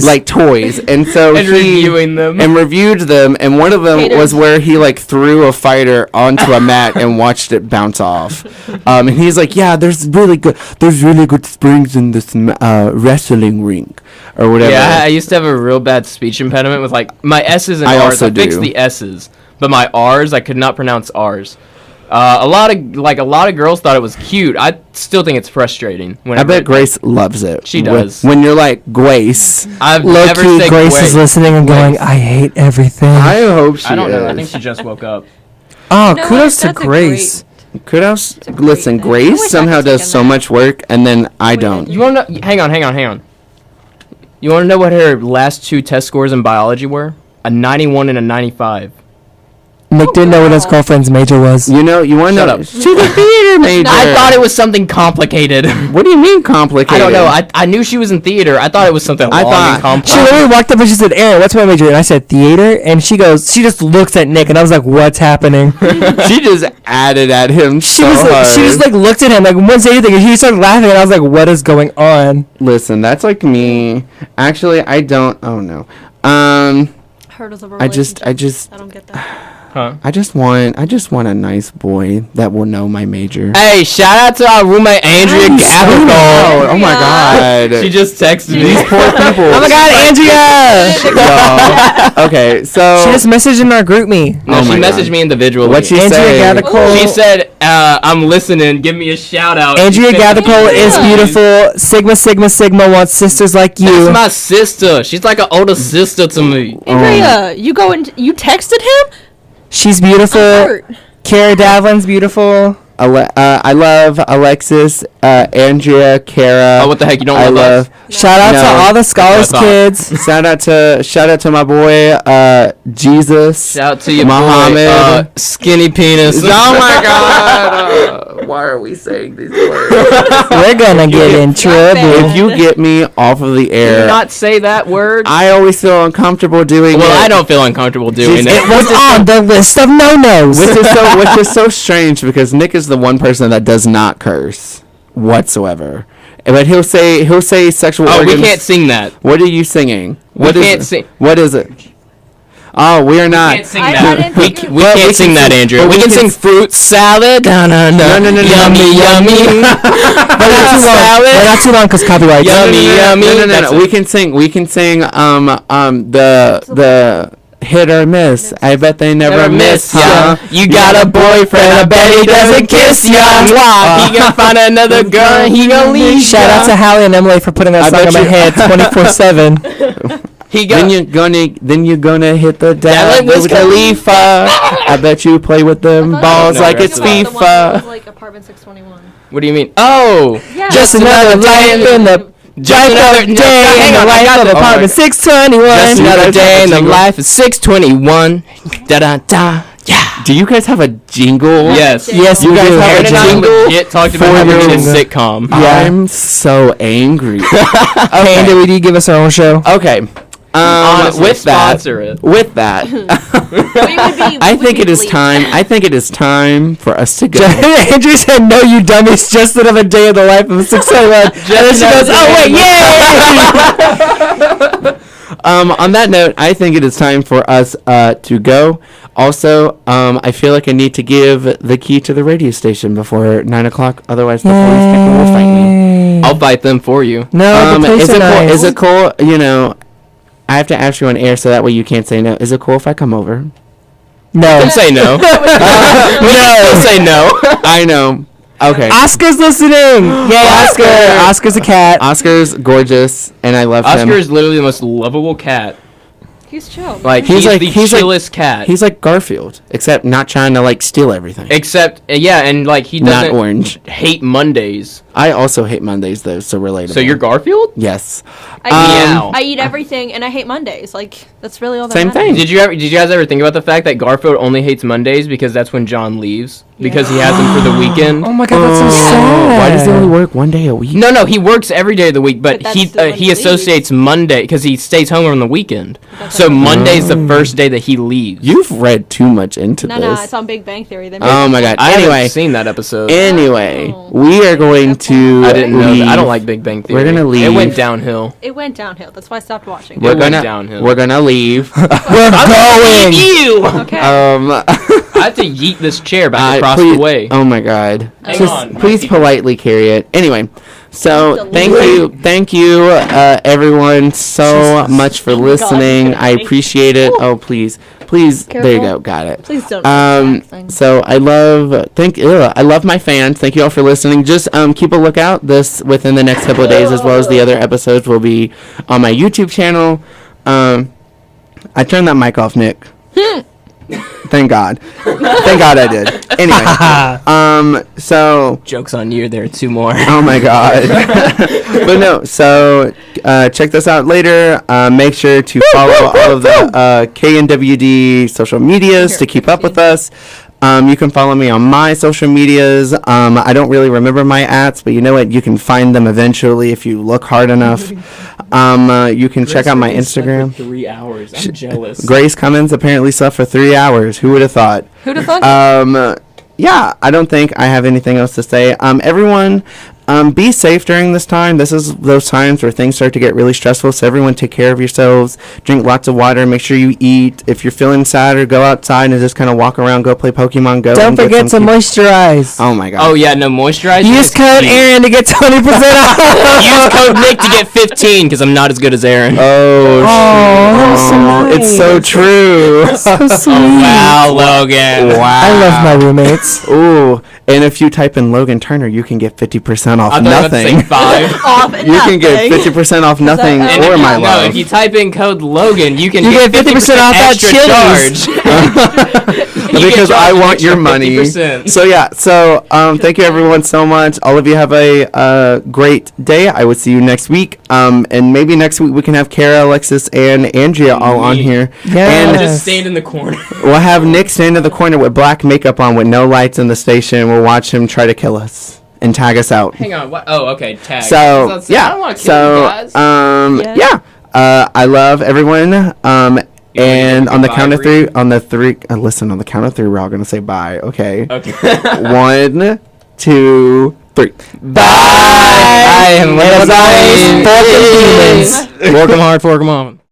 like toys, and so And he reviewing them. and reviewed them, and one of them Haters. was where he like threw a fighter onto a mat and watched it bounce off, and he's like, yeah, there's really good springs in this wrestling ring, or whatever. Yeah, I used to have a real bad speech impediment with like my S's and I R's. also I fixed do. the S's, but my R's I could not pronounce R's. A lot of girls thought it was cute. I still think it's frustrating. I bet Grace loves it. She does. When you're like, Grace. I've Low never key, said Grace is listening and going, Grace. "I hate everything." I hope she I don't know. I is. think she just woke up. Oh, You know kudos what? to That's a Grace. Kudos. a great Listen, thing. I Grace wish I somehow could does take a so nap. much work, and then I don't. You want to know? Hang on. You want to know what her last 2 test scores in biology were? A 91 and a 95. Nick didn't know what his wow. girlfriend's major was. You want to Shut know? up. She's a theater major. I thought it was something complicated. What do you mean complicated? I don't know. I knew she was in theater. I thought it was something I long thought- and complex. She literally walked up and she said, "Aaron, what's my major?" And I said, "Theater." And she just looks at Nick, and I was like, "What's happening?" She just added at him She so was like, hard. she just like looked at him like wouldn't say anything, and he started laughing, and I was like, "What is going on?" Listen, that's like me. Actually, I don't. Oh no. Hurdles of a I just relationship. I don't get that. Huh? I just want a nice boy that will know my major. Hey, shout out to our roommate Andrea Oh, Gavico. oh my Yeah. god. god. She just texted me. These poor people. Oh my God, Andrea! Y'all. Okay, so. She just messaged in our group me. No, Oh she my messaged God. me individually. What'd she Andrea say? Gathercole. She said, I'm listening. Give me a shout out. Andrea She said, Gathercole is Yeah. beautiful. Sigma, Sigma, Sigma wants sisters like you. That's my sister. She's like an older sister to me. Andrea, you go and you texted him? She's beautiful. Hurt. Kara Davlin's beautiful. I love Alexis, Andrea, Kara. Oh, what the heck? You don't I love us? love. Shout out No. to all the scholars That's what I kids. Shout out to my boy, Jesus. Shout out to your Muhammad. boy, skinny penis. Oh my God! Why are we saying these words? We're gonna get in trouble. If you get me off of the Do air, not say that word. I always feel uncomfortable doing it. Well, I don't feel uncomfortable doing It it. was on the list of no-nos. which is so strange because Nick is the one person that does not curse whatsoever. But he'll say sexual Oh, organs. we can't sing that. What are you singing? What is can't it? sing. What is it? Oh, we are not. Can't sing I that. didn't We, think it- we But can't we sing can that, sing- Andrea. but We we can can sing fruit salad. No, No, no, no. Yummy, yummy. We're not too long. We're not too long because copyright. Yummy, yummy. No, no, no, That's no. it. We can sing the hit or miss. I bet they never miss, ya. huh? You got a boyfriend. I bet he doesn't kiss ya. He gonna find another girl. And he gonna leave. Shout out to Hallie and Emily for putting that I song in bet my you- head 24/7. He Then got. you're gonna hit the That dab was with Khalifa. I bet you play with them balls No, like that's it's not the FIFA. Like apartment 621. What do you mean? Oh, Yeah. Just another life in the just another day in the life of apartment 621. Just You another guys day have in a the jingle? life of 621. Da da da. Yeah. Do you guys have a jingle? Yes. Yes, You we guys do. have Aaron a and I jingle legit talked about for having your a jingle? sitcom. Yeah. I'm so angry. Hey, Andy, we do give us our own show. Okay. Honestly, With that, sponsor it. with that, I think it is time. I think it is time for us to go. Andrew said, "No, you dummies! Just another day in the life of a 621." And then she goes, "Oh wait, yay!" On that note, I think it is time for us to go. Also, I feel like I need to give the key to the radio station before 9 o'clock. Otherwise, the police people will fight me. I'll fight them for you. No, the police is are it cool? nice. Is it cool? You know, I have to ask you on air so that way you can't say no. Is it cool if I come over? No. Don't say no. No. Say no. I know. Okay. Oscar's listening. Yay, Oscar. Oscar's a cat. Oscar's gorgeous, and I love him. Oscar is literally the most lovable cat. He's chill. Like He's he's, like- the he's like- chillest cat. He's like Garfield, except not trying to like steal everything. Except yeah, and like he Not doesn't orange. hate Mondays. I also hate Mondays though, so relatable. So you're Garfield? Yes. Meow. I eat everything and I hate Mondays. Like that's really all that Same matters. thing. Did you guys ever think about the fact that Garfield only hates Mondays because that's when John leaves because he has him for the weekend? Oh my god, that's so Oh, sad. why does he only work one day a week? No, he works every day of the week, but But he that's the when he he associates Monday because he stays home on the weekend. That's So okay. Monday's the first day that he leaves. You've read too much into No, this. it's on Big Bang Theory. They Oh my god. I Anyway, haven't seen that episode. anyway, Oh. we are going to. I didn't know leave. that. I don't like Big Bang Theory. We're gonna It leave. went downhill. It went downhill. That's why I stopped watching. We're It went gonna. downhill. We're gonna leave. We're going. You. Okay. I have to yeet this chair back across please, the way. Oh my god. Hang Just on, please Mikey. politely carry it. Anyway, so thank you, everyone, so much for listening. I appreciate it. Oh please, there you go, got it. Please don't. So I love my fans. Thank you all for listening. Just keep a lookout. This within the next couple of days, as well as the other episodes, will be on my YouTube channel. I turned that mic off, Nick. Thank God. Thank God I did. Anyway, so Joke's on you. There are two more. oh my God. But no, so check this out later. Make sure to follow all of the KNWD social medias to keep up with us. You can follow me on my social medias. I don't really remember my ats, but you know what? You can find them eventually if you look hard enough. You can check out my Instagram. 3 hours. I'm jealous. Grace Cummins apparently slept for 3 hours. Who would have thought? Who'd have thought? Yeah, I don't think I have anything else to say. Everyone, be safe during this time. This is those times where things start to get really stressful. So everyone take care of yourselves. Drink lots of water. Make sure you eat. If you're feeling sad, or go outside and just kind of walk around. Go play Pokemon Go. Don't forget to moisturize. Oh my god. Oh yeah, no moisturize. Use code Aron to get 20% off. Use code Nick to get 15 because I'm not as good as Aron. Oh, that was so nice. It's so true. So sweet. Wow, Logan. Wow. I love my roommates. Ooh, and if you type in Logan Turner, you can get 50% off I thought you were about to say nothing. 5. Off You can get 50% off nothing And or if my you, love. No, if you type in code Logan, you can You get get 50% off that extra Chili's. charge. You Because get I charged an want your extra money. 50%. So yeah, thank you everyone so much. All of you have a great day. I will see you next week. And maybe next week we can have Kara, Alexis, and Andrea all on Me. here. Yes. I'll And just stand in the corner. we'll have Nick stand in the corner with black makeup on with no lights in the station. We'll watch him try to kill us and tag us out. Hang on. What? Oh, okay. Tag. So I don't yeah, want to kill you guys. I love everyone. And on the bye, count of Bree? three, on the count of three, we're all gonna say bye. Okay. Okay. 1, 2, 3. Bye. Bye. Later, guys. Fuck them demons. Work 'em hard, fork 'em on.